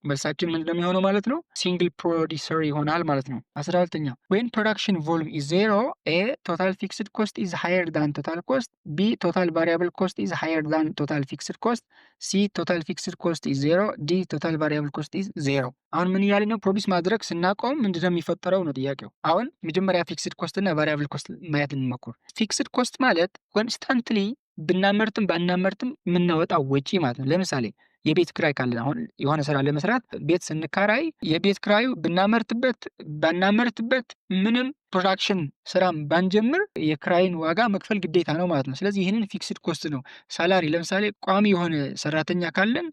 መልሳችን ምን እንደሚሆነው ማለት ነው? ሲንግል ፕሮዲሰር ይሆናል ማለት ነው። 12ኛ ዌን ፕሮዳክሽን ቮሉም ኢዝ ዜሮ ኤ ቶታል ፊክስድ ኮስት ኢዝ ሃየር ዳን ቶታል ኮስት፣ ቢ ቶታል ቫሪያብል ኮስት ኢዝ ሃየር ዳን ቶታል ፊክስድ ኮስት፣ ሲ ቶታል ፊክስድ ኮስት ኢዝ ዜሮ፣ ዲ ቶታል ቫሪያብል ኮስት ኢዝ ዜሮ። አሁን ምን እያለ ነው? ፕሮዲስ ማድረግ ስናቆም ምንድነው የሚፈጠረው ነው ጥያቄው። አሁን መጀመሪያ ፊክስድ ኮስት እና ቫሪያብል ኮስት ማየት እንሞክር። ፊክስድ ኮስት ማለት ኮንስታንትሊ ብናመርትም ባናመርትም የምናወጣው ወጪ ማለት ነው። ለምሳሌ የቤት ክራይ ካለን አሁን የሆነ ስራ ለመስራት ቤት ስንከራይ የቤት ክራዩ ብናመርትበት ባናመርትበት ምንም ፕሮዳክሽን ስራም ባንጀምር የክራይን ዋጋ መክፈል ግዴታ ነው ማለት ነው። ስለዚህ ይህንን ፊክስድ ኮስት ነው። ሳላሪ ለምሳሌ ቋሚ የሆነ ሰራተኛ ካለን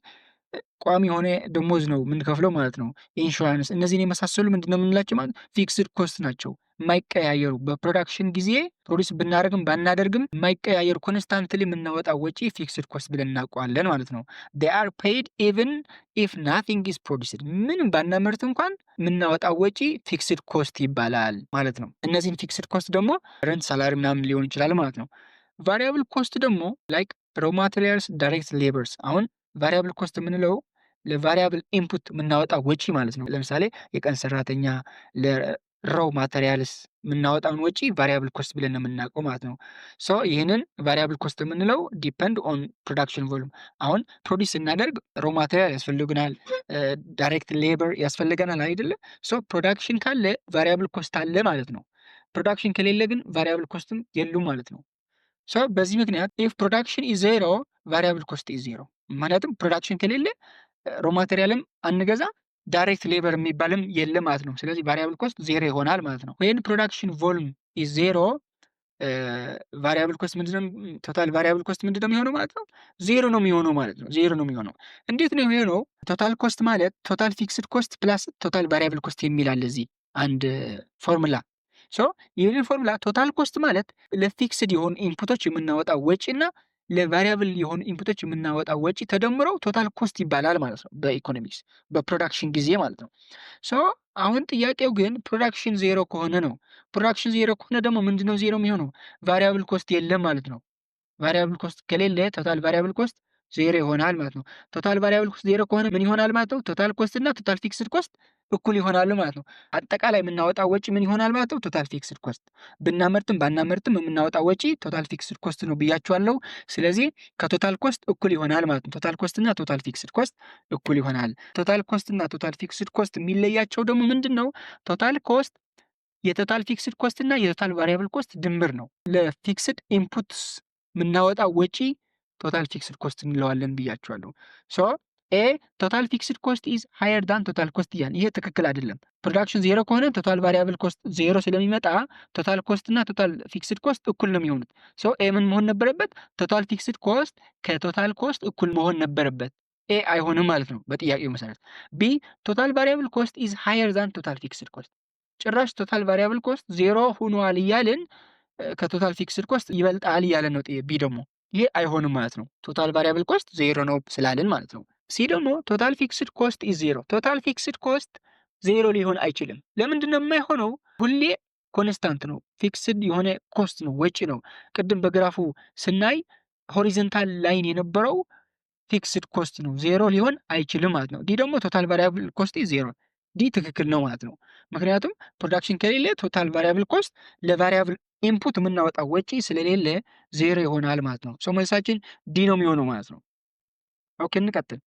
ቋሚ የሆነ ደሞዝ ነው የምንከፍለው ማለት ነው። ኢንሹራንስ እነዚህን የመሳሰሉ ምንድነው የምንላቸው ማለት ፊክስድ ኮስት ናቸው። የማይቀያየሩ በፕሮዳክሽን ጊዜ ፕሮዲስ ብናደርግም ባናደርግም የማይቀያየሩ ኮንስታንትሊ የምናወጣው ወጪ ፊክስድ ኮስት ብለን እናውቀዋለን ማለት ነው። they are paid even if nothing is produced ምንም ባናመርት እንኳን የምናወጣው ወጪ ፊክስድ ኮስት ይባላል ማለት ነው። እነዚህን ፊክስድ ኮስት ደግሞ ረንት፣ ሳላሪ ምናምን ሊሆን ይችላል ማለት ነው። ቫሪያብል ኮስት ደግሞ ላይክ ሮ ማቴሪያልስ፣ ዳይሬክት ሌበርስ አሁን ቫሪያብል ኮስት የምንለው ለቫሪያብል ኢንፑት የምናወጣው ወጪ ማለት ነው። ለምሳሌ የቀን ሰራተኛ ለሮው ማቴሪያልስ የምናወጣውን ወጪ ቫሪያብል ኮስት ብለን ነው የምናውቀው ማለት ነው። ሶ ይህንን ቫሪያብል ኮስት የምንለው ዲፐንድ ኦን ፕሮዳክሽን ቮሉም። አሁን ፕሮዲስ ስናደርግ ሮ ማቴሪያል ያስፈልጉናል፣ ዳይሬክት ሌበር ያስፈልገናል አይደለ? ሶ ፕሮዳክሽን ካለ ቫሪያብል ኮስት አለ ማለት ነው። ፕሮዳክሽን ከሌለ ግን ቫሪያብል ኮስትም የሉም ማለት ነው። ሶ በዚህ ምክንያት ኢፍ ፕሮዳክሽን ኢዝ ዜሮ ቫሪያብል ኮስት ኢዝ ዜሮ። ማለትም ፕሮዳክሽን ከሌለ ሮ ማቴሪያልም አንገዛ ዳይሬክት ሌበር የሚባልም የለም ማለት ነው። ስለዚህ ቫሪያብል ኮስት ዜሮ ይሆናል ማለት ነው። ወይን ፕሮዳክሽን ቮሉም ኢዝ ዜሮ ቫሪያብል ኮስት ምንድነው? ቶታል ቫሪያብል ኮስት ምንድነው የሚሆነው ማለት ነው? ዜሮ ነው የሚሆነው ማለት ነው። ዜሮ ነው የሚሆነው። እንዴት ነው የሚሆነው? ቶታል ኮስት ማለት ቶታል ፊክስድ ኮስት ፕላስ ቶታል ቫሪያብል ኮስት የሚል አለ እዚህ አንድ ፎርሙላ። ሶ ይህንን ፎርሙላ ቶታል ኮስት ማለት ለፊክስድ የሆኑ ኢንፑቶች የምናወጣው ወጪና ለቫሪያብል የሆኑ ኢንፑቶች የምናወጣው ወጪ ተደምረው ቶታል ኮስት ይባላል ማለት ነው በኢኮኖሚክስ በፕሮዳክሽን ጊዜ ማለት ነው። ሶ አሁን ጥያቄው ግን ፕሮዳክሽን ዜሮ ከሆነ ነው። ፕሮዳክሽን ዜሮ ከሆነ ደግሞ ምንድነው ዜሮ የሚሆነው? ቫሪያብል ኮስት የለም ማለት ነው። ቫሪያብል ኮስት ከሌለ ቶታል ቫሪያብል ኮስት ዜሮ ይሆናል ማለት ነው። ቶታል ቫሪያብል ኮስት ዜሮ ከሆነ ምን ይሆናል ማለት ነው? ቶታል ኮስት እና ቶታል ፊክስድ ኮስት እኩል ይሆናሉ ማለት ነው። አጠቃላይ የምናወጣው ወጪ ምን ይሆናል ማለት ነው? ቶታል ፊክስድ ኮስት። ብናመርትም ባናመርትም የምናወጣው ወጪ ቶታል ፊክስድ ኮስት ነው ብያችኋለሁ። ስለዚህ ከቶታል ኮስት እኩል ይሆናል ማለት ነው። ቶታል ኮስት እና ቶታል ፊክስድ ኮስት እኩል ይሆናል። ቶታል ኮስት እና ቶታል ፊክስድ ኮስት የሚለያቸው ደግሞ ምንድን ነው? ቶታል ኮስት የቶታል ፊክስድ ኮስት እና የቶታል ቫሪያብል ኮስት ድምር ነው። ለፊክስድ ኢንፑትስ የምናወጣው ወጪ ቶታል ፊክስድ ኮስት እንለዋለን ብያችኋለሁ። ሶ ኤ ቶታል ፊክስድ ኮስት ኢዝ ሃየር ዳን ቶታል ኮስት እያልን ይሄ ትክክል አይደለም። ፕሮዳክሽን ዜሮ ከሆነ ቶታል ቫሪያብል ኮስት ዜሮ ስለሚመጣ ቶታል ኮስት እና ቶታል ፊክስድ ኮስት እኩል ነው የሚሆኑት። ሶ ኤ ምን መሆን ነበረበት? ቶታል ፊክስድ ኮስት ከቶታል ኮስት እኩል መሆን ነበረበት። ኤ አይሆንም ማለት ነው በጥያቄው መሰረት። ቢ ቶታል ቫሪያብል ኮስት ኢዝ ሃየር ዳን ቶታል ፊክስድ ኮስት። ጭራሽ ቶታል ቫሪያብል ኮስት ዜሮ ሆኗል እያልን ከቶታል ፊክስድ ኮስት ይበልጣል እያለን ነው ቢ ደግሞ። ይሄ አይሆንም ማለት ነው። ቶታል ቫሪያብል ኮስት ዜሮ ነው ስላልን ማለት ነው። ሲ ደግሞ ቶታል ፊክስድ ኮስት ኢዝ ዜሮ። ቶታል ፊክስድ ኮስት ዜሮ ሊሆን አይችልም። ለምንድን ነው የማይሆነው? ሁሌ ኮንስታንት ነው። ፊክስድ የሆነ ኮስት ነው፣ ወጪ ነው። ቅድም በግራፉ ስናይ ሆሪዞንታል ላይን የነበረው ፊክስድ ኮስት ነው፣ ዜሮ ሊሆን አይችልም ማለት ነው። ዲ ደግሞ ቶታል ቫሪያብል ኮስት ኢዝ ዜሮ። ዲ ትክክል ነው ማለት ነው። ምክንያቱም ፕሮዳክሽን ከሌለ ቶታል ቫሪያብል ኮስት ለቫሪያብል ኢንፑት የምናወጣው ወጪ ስለሌለ ዜሮ ይሆናል ማለት ነው። ሶ መልሳችን ዲ ነው የሚሆነው ማለት ነው። ኦኬ እንቀጥል።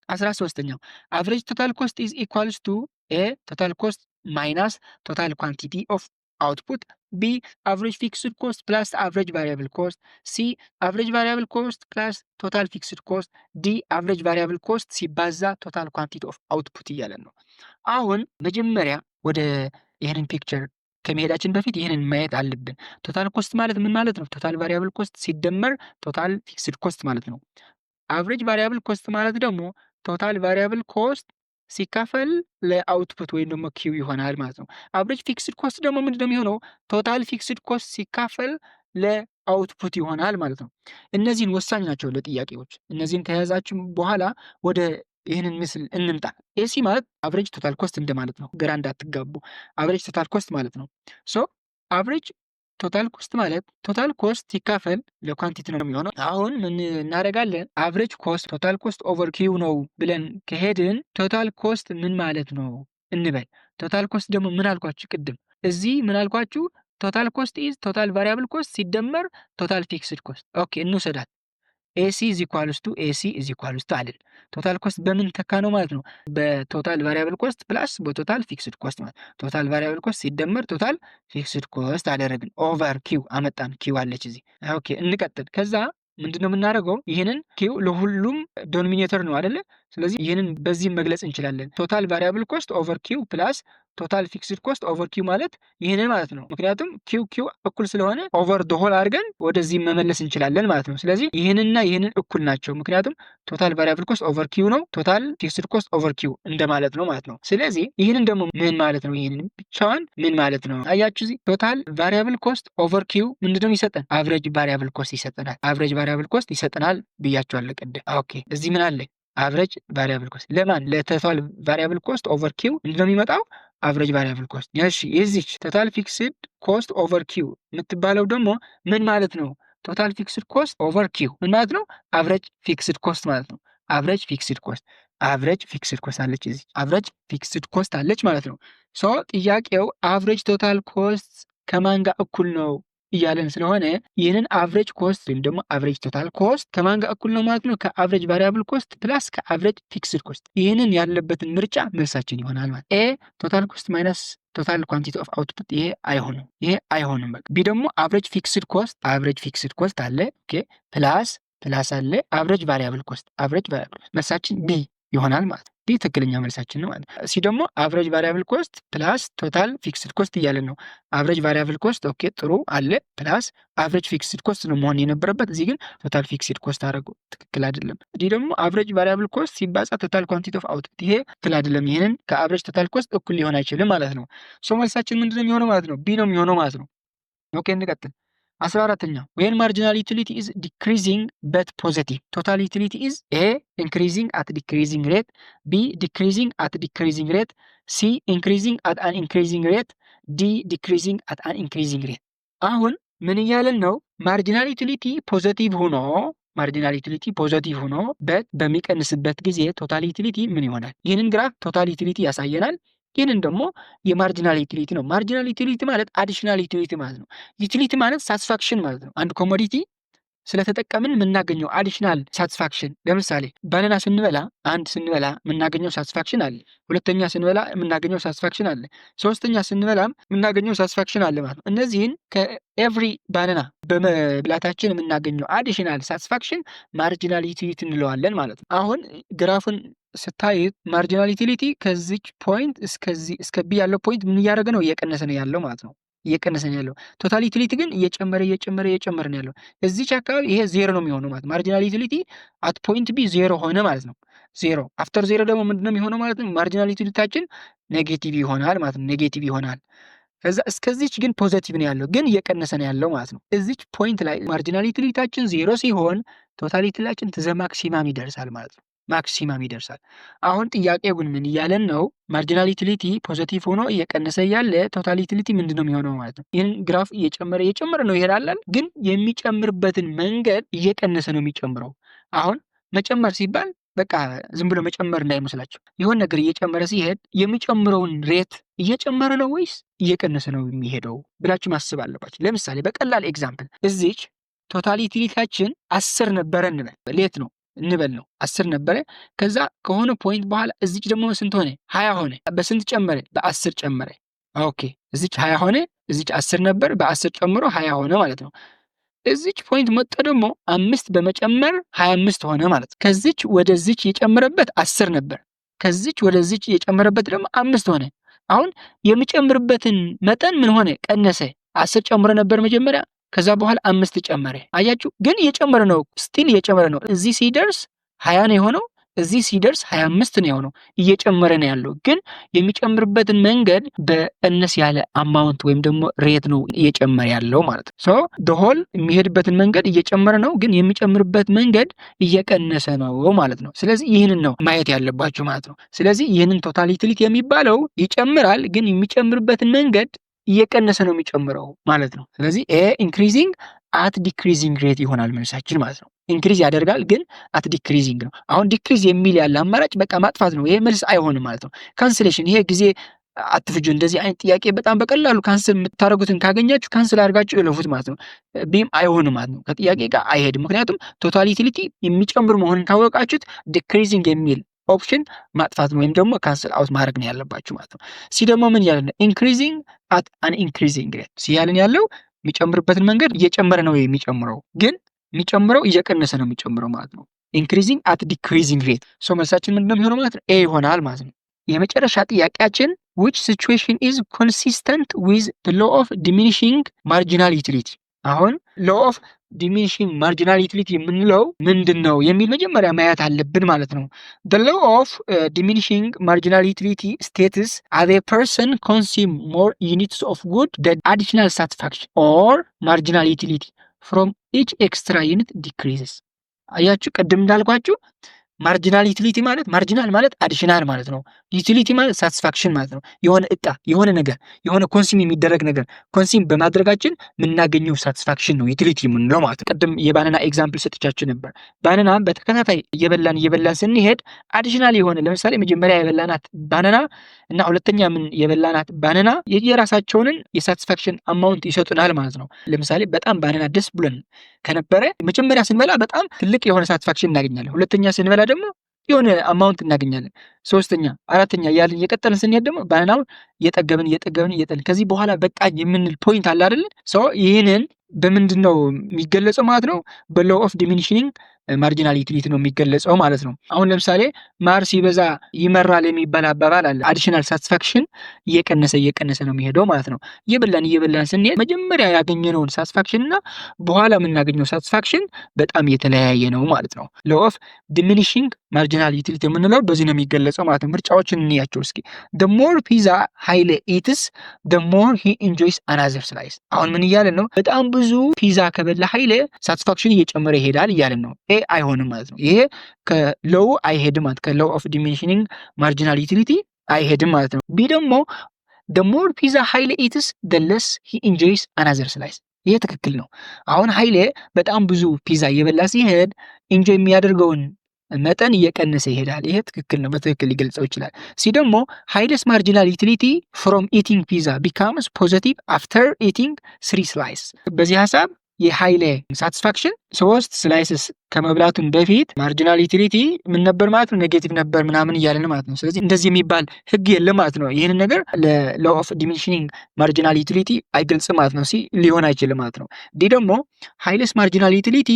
13ኛው አቨሬጅ ቶታል ኮስት ኢዝ ኢኳልስ ቱ ኤ ቶታል ኮስት ማይናስ ቶታል ኳንቲቲ ኦፍ አውትፑት፣ ቢ አቨሬጅ ፊክስድ ኮስት ፕላስ አቨሬጅ ቫሪያብል ኮስት፣ ሲ አቨሬጅ ቫሪያብል ኮስት ፕላስ ቶታል ፊክስድ ኮስት፣ ዲ አቨሬጅ ቫሪያብል ኮስት ሲባዛ ቶታል ኳንቲቲ ኦፍ አውትፑት እያለን ነው። አሁን መጀመሪያ ወደ ይህንን ፒክቸር ከመሄዳችን በፊት ይህንን ማየት አለብን። ቶታል ኮስት ማለት ምን ማለት ነው? ቶታል ቫሪያብል ኮስት ሲደመር ቶታል ፊክስድ ኮስት ማለት ነው። አቨሬጅ ቫሪያብል ኮስት ማለት ደግሞ ቶታል ቫሪያብል ኮስት ሲካፈል ለአውትፑት ወይም ደግሞ ኪው ይሆናል ማለት ነው። አቨሬጅ ፊክስድ ኮስት ደግሞ ምንድነው የሚሆነው? ቶታል ፊክስድ ኮስት ሲካፈል ለአውትፑት ይሆናል ማለት ነው። እነዚህን ወሳኝ ናቸው ለጥያቄዎች። እነዚህን ከያዛችሁ በኋላ ወደ ይህንን ምስል እንምጣ። ኤሲ ማለት አቨሬጅ ቶታል ኮስት እንደማለት ነው። ግራ እንዳትጋቡ። አቨሬጅ ቶታል ኮስት ማለት ነው። ሶ አቨሬጅ ቶታል ኮስት ማለት ቶታል ኮስት ሲካፈል ለኳንቲቲ ነው የሚሆነው። አሁን ምን እናደርጋለን? አቨሬጅ ኮስት ቶታል ኮስት ኦቨር ኪው ነው ብለን ከሄድን ቶታል ኮስት ምን ማለት ነው እንበል። ቶታል ኮስት ደግሞ ምን አልኳችሁ ቅድም? እዚህ ምን አልኳችሁ? ቶታል ኮስት ኢዝ ቶታል ቫሪያብል ኮስት ሲደመር ቶታል ፊክስድ ኮስት። ኦኬ እንውሰዳት። ኤሲ ኢዝ ኢኳልስ ቱ ኤሲ ኢዝ ኢኳልስ ቱ አለን። ቶታል ኮስት በምን ተካ ነው ማለት ነው? በቶታል ቫሪያብል ኮስት ፕላስ በቶታል ፊክስድ ኮስት ማለት። ቶታል ቫሪያብል ኮስት ሲደመር ቶታል ፊክስድ ኮስት አደረግን። ኦቨር ኪው አመጣን። ኪው አለች እዚህ። ኦኬ እንቀጥል። ከዛ ምንድነው የምናደርገው? ይሄንን ኪው ለሁሉም ዶሚኔተር ነው አይደለ? ስለዚህ ይሄንን በዚህ መግለጽ እንችላለን። ቶታል ቫሪያብል ኮስት ኦቨር ኪው ፕላስ ቶታል ፊክስድ ኮስት ኦቨር ኪው ማለት ይሄንን ማለት ነው። ምክንያቱም ኪው እኩል ስለሆነ ኦቨር ደ ሆል አድርገን ወደዚህ መመለስ እንችላለን ማለት ነው። ስለዚህ ይሄንና ይሄንን እኩል ናቸው። ምክንያቱም ቶታል ቫሪያብል ኮስት ኦቨር ኪው ነው፣ ቶታል ፊክስድ ኮስት ኦቨር ኪው እንደማለት ነው ማለት ነው። ስለዚህ ይሄንን ደግሞ ምን ማለት ነው? ይሄንን ብቻዋን ምን ማለት ነው? አያችሁ እዚህ ቶታል ቫሪያብል ኮስት ኦቨር ኪው ምንድነው ይሰጠን? አቨሬጅ ቫሪያብል ኮስት ይሰጠናል። አቨሬጅ ቫሪያብል ኮስት ይሰጠናል ብያችኋለሁ ቅድም። ኦኬ እዚህ ምን አለ? አቨሬጅ ቫሪያብል ኮስት ለማን? ለቶታል ቫሪያብል ኮስት ኦቨር ኪው ምንድነው የሚመጣው? አቨሬጅ ቫሪያብል ኮስት። እሺ የዚች ቶታል ፊክስድ ኮስት ኦቨር ኪው የምትባለው ደግሞ ምን ማለት ነው? ቶታል ፊክስድ ኮስት ኦቨር ኪው ምን ማለት ነው? አቨሬጅ ፊክስድ ኮስት ማለት ነው። አቨሬጅ ፊክስድ ኮስት አቨሬጅ ፊክስድ ኮስት አለች፣ እዚህ አቨሬጅ ፊክስድ ኮስት አለች ማለት ነው። ሶ ጥያቄው አቨሬጅ ቶታል ኮስት ከማን ጋር እኩል ነው እያለን ስለሆነ ይህንን አቨሬጅ ኮስት ወይም ደግሞ አቨሬጅ ቶታል ኮስት ከማን ጋር እኩል ነው ማለት ነው? ከአቨሬጅ ቫሪያብል ኮስት ፕላስ ከአቨሬጅ ፊክስድ ኮስት። ይህንን ያለበትን ምርጫ መልሳችን ይሆናል ማለት ኤ ቶታል ኮስት ማይነስ ቶታል ኳንቲቲ ኦፍ አውትፑት። ይሄ አይሆንም፣ ይሄ አይሆንም። በቃ ቢ ደግሞ አቨሬጅ ፊክስድ ኮስት አለ ኦኬ ፕላስ አለ አቨሬጅ ቫሪያብል ኮስት መልሳችን ቢ ይሆናል ማለት ነው። ዲ ትክክለኛ መልሳችን ነው ማለት ነው። ሲ ደግሞ አቨሬጅ ቫሪያብል ኮስት ፕላስ ቶታል ፊክስድ ኮስት እያለን ነው። አቨሬጅ ቫሪያብል ኮስት ኦኬ ጥሩ አለ ፕላስ አቨሬጅ ፊክስድ ኮስት ነው መሆን የነበረበት። እዚህ ግን ቶታል ፊክስድ ኮስት አደረጉ፣ ትክክል አይደለም። ዲ ደግሞ አቨሬጅ ቫሪያብል ኮስት ሲባዛ ቶታል ኳንቲቲ ኦፍ አውትፑት፣ ይሄ ትክክል አይደለም። ይሄንን ከአቨሬጅ ቶታል ኮስት እኩል ሊሆን አይችልም ማለት ነው። ሶ መልሳችን ምንድነው የሚሆነው ማለት ነው? ቢ ነው የሚሆነው ማለት ነው። ኦኬ እንቀጥል። 14ኛ when marginal utility is decreasing but positive, total utility is A increasing at decreasing rate, B decreasing at decreasing rate, C increasing at an increasing rate, D decreasing at an increasing rate። አሁን ምን እያለን ነው? ማርጂናል ዩቲሊቲ ፖዚቲቭ ሆኖ በት በሚቀንስበት ጊዜ ቶታል ዩቲሊቲ ምን ይሆናል? ይህንን ግራፍ ቶታል ዩቲሊቲ ያሳየናል። ይህንን ደግሞ የማርጂናል ዩቲሊቲ ነው። ማርጂናል ዩቲሊቲ ማለት አዲሽናል ዩቲሊቲ ማለት ነው። ዩቲሊቲ ማለት ሳቲስፋክሽን ማለት ነው። አንድ ኮሞዲቲ ስለተጠቀምን የምናገኘው አዲሽናል ሳቲስፋክሽን። ለምሳሌ ባናና ስንበላ የምናገኘው ሳቲስፋክሽን አለ። ሁለተኛ ስንበላ የምናገኘው ሳቲስፋክሽን አለ። ሶስተኛ ስንበላም የምናገኘው ሳቲስፋክሽን አለ ማለት ነው። እነዚህን ከኤቭሪ ባናና በመብላታችን የምናገኘው አዲሽናል ሳቲስፋክሽን ማርጂናል ዩቲሊቲ እንለዋለን ማለት ነው። አሁን ግራፉን ስታዩት ማርጂናል ዩቲሊቲ ከዚች ፖይንት እስከ ቢ ያለው ፖይንት ምን እያደረገ ነው? እየቀነሰ ነው ያለው ማለት ነው። ቶታል ዩቲሊቲ ግን እየጨመረ ነው ያለው። እዚች አካባቢ ይሄ ዜሮ ነው የሚሆነው ማለት ማርጂናል ዩቲሊቲ አት ፖይንት ቢ ዜሮ ሆነ ማለት ነው። ዜሮ አፍተር ዜሮ ደግሞ ምንድነው የሚሆነው ማለት ነው? ማርጂናል ዩቲሊቲያችን ኔጌቲቭ ይሆናል ማለት ነው። ኔጌቲቭ ይሆናል። ከዛ እስከዚች ግን ፖዚቲቭ ነው ያለው፣ ግን እየቀነሰ ነው ያለው ማለት ነው። እዚች ፖይንት ላይ ማርጂናል ዩቲሊቲያችን ዜሮ ሲሆን ቶታል ዩቲሊቲያችን ትዘ ማክሲማም ይደርሳል ማለት ነው። ማክሲማም ይደርሳል። አሁን ጥያቄው ግን ምን እያለን ነው? ማርጂናል ዩቲሊቲ ፖዚቲቭ ሆኖ እየቀነሰ ያለ ቶታል ዩቲሊቲ ምንድነው የሚሆነው ማለት ነው? ይህን ግራፍ እየጨመረ ነው ይሄዳል፣ ግን የሚጨምርበትን መንገድ እየቀነሰ ነው የሚጨምረው። አሁን መጨመር ሲባል በቃ ዝም ብሎ መጨመር እንዳይመስላችሁ። የሆነ ነገር እየጨመረ ሲሄድ የሚጨምረውን ሬት እየጨመረ ነው ወይስ እየቀነሰ ነው የሚሄደው ብላችሁ ማሰብ አለባችሁ። ለምሳሌ በቀላል ኤግዛምፕል እዚች ቶታል ዩቲሊቲያችን 10 ነበረ እንበል ነው 10 ነበረ። ከዛ ከሆነ ፖይንት በኋላ እዚች ደግሞ ስንት ሆነ? 20 ሆነ። በስንት ጨመረ? በ10 ጨመረ። ኦኬ እዚች 20 ሆነ፣ እዚች 10 ነበር፣ በ10 ጨምሮ 20 ሆነ ማለት ነው። እዚች ፖይንት መጣ ደግሞ 5 በመጨመር 25 ሆነ ማለት ነው። ከዚች ወደዚች የጨመረበት 10 ነበር፣ ከዚች ወደዚች የጨመረበት ደግሞ 5 ሆነ። አሁን የሚጨምርበትን መጠን ምን ሆነ? ቀነሰ። 10 ጨምሮ ነበር መጀመሪያ፣ ከዛ በኋላ 5 ጨመረ። አያችሁ ግን እየጨመረ ነው፣ ስቲል እየጨመረ ነው። እዚህ ሲደርስ 20 ነው የሆነው፣ እዚህ ሲደርስ 25 ነው የሆነው። እየጨመረ ነው ያለው፣ ግን የሚጨምርበትን መንገድ በእነስ ያለ አማውንት ወይም ደግሞ ሬት ነው እየጨመረ ያለው ማለት ነው። ሶ ሆል የሚሄድበትን መንገድ እየጨመረ ነው፣ ግን የሚጨምርበት መንገድ እየቀነሰ ነው ማለት ነው። ስለዚህ ይህንን ነው ማየት ያለባችሁ ማለት ነው። ስለዚህ ይህንን ቶታል ዩቲሊቲ የሚባለው ይጨምራል፣ ግን የሚጨምርበትን መንገድ እየቀነሰ ነው የሚጨምረው ማለት ነው። ስለዚህ ኤ ኢንክሪዚንግ አት ዲክሪዚንግ ሬት ይሆናል መልሳችን ማለት ነው። ኢንክሪዝ ያደርጋል ግን አት ዲክሪዚንግ ነው። አሁን ዲክሪዝ የሚል ያለ አማራጭ በቃ ማጥፋት ነው። ይሄ መልስ አይሆንም ማለት ነው። ካንስሌሽን፣ ይሄ ጊዜ አትፍጁ። እንደዚህ አይነት ጥያቄ በጣም በቀላሉ ካንስል የምታደርጉትን ካገኛችሁ ካንስል አድርጋችሁ እለፉት ማለት ነው። ቢም አይሆንም ማለት ነው። ከጥያቄ ጋር አይሄድም። ምክንያቱም ቶታል ዩቲሊቲ የሚጨምር መሆኑን ካወቃችሁት ዲክሪዚንግ የሚል ኦፕሽን ማጥፋት ነው ወይም ደግሞ ካንስል አውት ማድረግ ነው ያለባችሁ ማለት ነው። ሲ ደግሞ ምን ያለ ነው? ኢንክሪዚንግ አት አን ኢንክሪዚንግ ሬት። ሲ ያለን ያለው የሚጨምርበትን መንገድ እየጨመረ ነው የሚጨምረው፣ ግን የሚጨምረው እየቀነሰ ነው የሚጨምረው ማለት ነው። ኢንክሪዚንግ አት ዲክሪዚንግ ሬት። ሶ መልሳችን ምንድነው የሚሆነው ማለት ነው? ኤ ይሆናል ማለት ነው። የመጨረሻ ጥያቄያችን which situation is consistent with the law of diminishing marginal utility? አሁን law of diminishing marginal utility የምንለው ምንድን ነው የሚል መጀመሪያ ማየት አለብን ማለት ነው። the law of diminishing marginal utility states as a person consume more units of good the additional satisfaction or marginal utility from each extra unit decreases። አያችሁ ቅድም እንዳልኳችሁ ማርጂናል ዩቲሊቲ ማለት ማርጂናል ማለት አዲሽናል ማለት ነው። ዩቲሊቲ ማለት ሳቲስፋክሽን ማለት ነው። የሆነ እቃ የሆነ ነገር የሆነ ኮንሱም የሚደረግ ነገር ኮንሱም በማድረጋችን የምናገኘው ሳቲስፋክሽን ነው ዩቲሊቲ የምንለው ማለት ነው። ቅድም የባናና ኤግዛምፕል ሰጥቻችሁ ነበር። ባናና በተከታታይ እየበላን ስንሄድ አዲሽናል የሆነ ለምሳሌ መጀመሪያ የበላናት ባናና እና ሁለተኛ የበላናት ባናና የራሳቸውን የሳቲስፋክሽን አማውንት ይሰጡናል ማለት ነው። ለምሳሌ በጣም ባናና ደስ ብሎን ከነበረ መጀመሪያ ስንበላ በጣም ትልቅ የሆነ ሳቲስፋክሽን እናገኛለን። ሁለተኛ ስንበላ ደግሞ የሆነ አማውንት እናገኛለን። ሶስተኛ፣ አራተኛ ያልን እየቀጠልን ስንሄድ ደግሞ ባናናውን እየጠገብን ከዚህ በኋላ በቃ የምንል ፖይንት አለ አይደል? ይህንን በምንድን ነው የሚገለጸው ማለት ነው? በሎው ኦፍ ዲሚኒሽንግ ማርጂናል ዩቲሊቲ ነው የሚገለጸው ማለት ነው። አሁን ለምሳሌ ማር ሲበዛ ይመራል የሚባል አባባል አለ። አዲሽናል ሳቲስፋክሽን እየቀነሰ ነው የሚሄደው ማለት ነው። እየበላን ስንሄድ መጀመሪያ ያገኘነውን ሳቲስፋክሽን እና በኋላ የምናገኘው ሳቲስፋክሽን በጣም የተለያየ ነው ማለት ነው። ሎው ኦፍ ዲሚኒሽንግ ማርጂናል ዩቲሊቲ የምንለው በዚህ ነው የሚገለጸው ማለት ነው። ምርጫዎችን እንያቸው እስኪ። the more pizza ኃይሌ eats the more he enjoys another slice። አሁን ምን እያለን ነው? በጣም ብዙ ፒዛ ከበላ ኃይሌ ሳቲስፋክሽን እየጨመረ ይሄዳል እያለን ነው። ኤ አይሆንም ማለት ነው። ይሄ ከሎው አይሄድም ማለት ከሎው ኦፍ ዲሚኒሽንግ ማርጂናል ዩቲሊቲ አይሄድም ማለት ነው። ቢ ደግሞ the more pizza ኃይሌ eats the less he enjoys another slice። ይሄ ትክክል ነው። አሁን ኃይሌ በጣም ብዙ ፒዛ እየበላ ሲሄድ ኢንጆይ የሚያደርገውን መጠን እየቀነሰ ይሄዳል። ይሄ ትክክል ነው፣ በትክክል ሊገልጸው ይችላል። ሲ ደግሞ ሃይለስ ማርጂናል ዩቲሊቲ ፍሮም ኢቲንግ ፒዛ ቢካምስ ፖዚቲቭ አፍተር ኢቲንግ 3 ስላይስ። በዚህ ሀሳብ የኃይሌ ሳቲስፋክሽን 3 ስላይስስ ከመብላቱን በፊት ማርጂናል ዩቲሊቲ ምን ነበር ማለት ነው? ኔጌቲቭ ነበር ምናምን እያለን ማለት ነው። ስለዚህ እንደዚህ የሚባል ህግ የለም ማለት ነው። ይህንን ነገር ለሎው ኦፍ ዲሚኒሽንግ ማርጂናል ዩቲሊቲ አይገልጽም ማለት ነው። ሲ ሊሆን አይችልም ማለት ነው። ዲ ደግሞ ሃይለስ ማርጂናል ዩቲሊቲ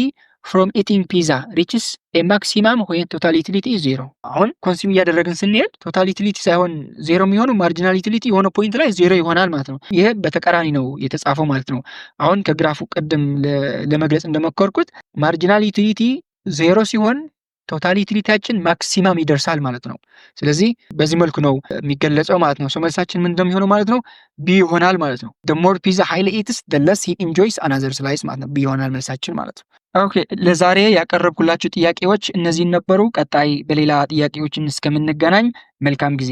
ፍሮም ኢቲንግ ፒዛ ሪችስ ኤ ማክሲማም ወይም ቶታል ዩቲሊቲ ዜሮ። አሁን ኮንሱም እያደረግን ስንሄድ ቶታል ዩቲሊቲ ሳይሆን ዜሮ የሚሆኑ ማርጂናል ዩቲሊቲ የሆነ ፖይንት ላይ ዜሮ ይሆናል ማለት ነው። ይሄ በተቃራኒ ነው የተጻፈው ማለት ነው። አሁን ከግራፉ ቅድም ለመግለጽ እንደሞከርኩት ማርጂናል ዩቲሊቲ ዜሮ ሲሆን ቶታል ዩቲሊቲያችን ማክሲማም ይደርሳል ማለት ነው። ስለዚህ በዚህ መልኩ ነው የሚገለጸው ማለት ነው። መልሳችን ምን እንደሚሆነው ማለት ነው? ቢ ይሆናል ማለት ነው። the more pizza highly eats the less he enjoys another slice ማለት ነው። ቢ ይሆናል መልሳችን ማለት ነው። ኦኬ፣ ለዛሬ ያቀረብኩላችሁ ጥያቄዎች እነዚህን ነበሩ። ቀጣይ በሌላ ጥያቄዎችን እስከምንገናኝ መልካም ጊዜ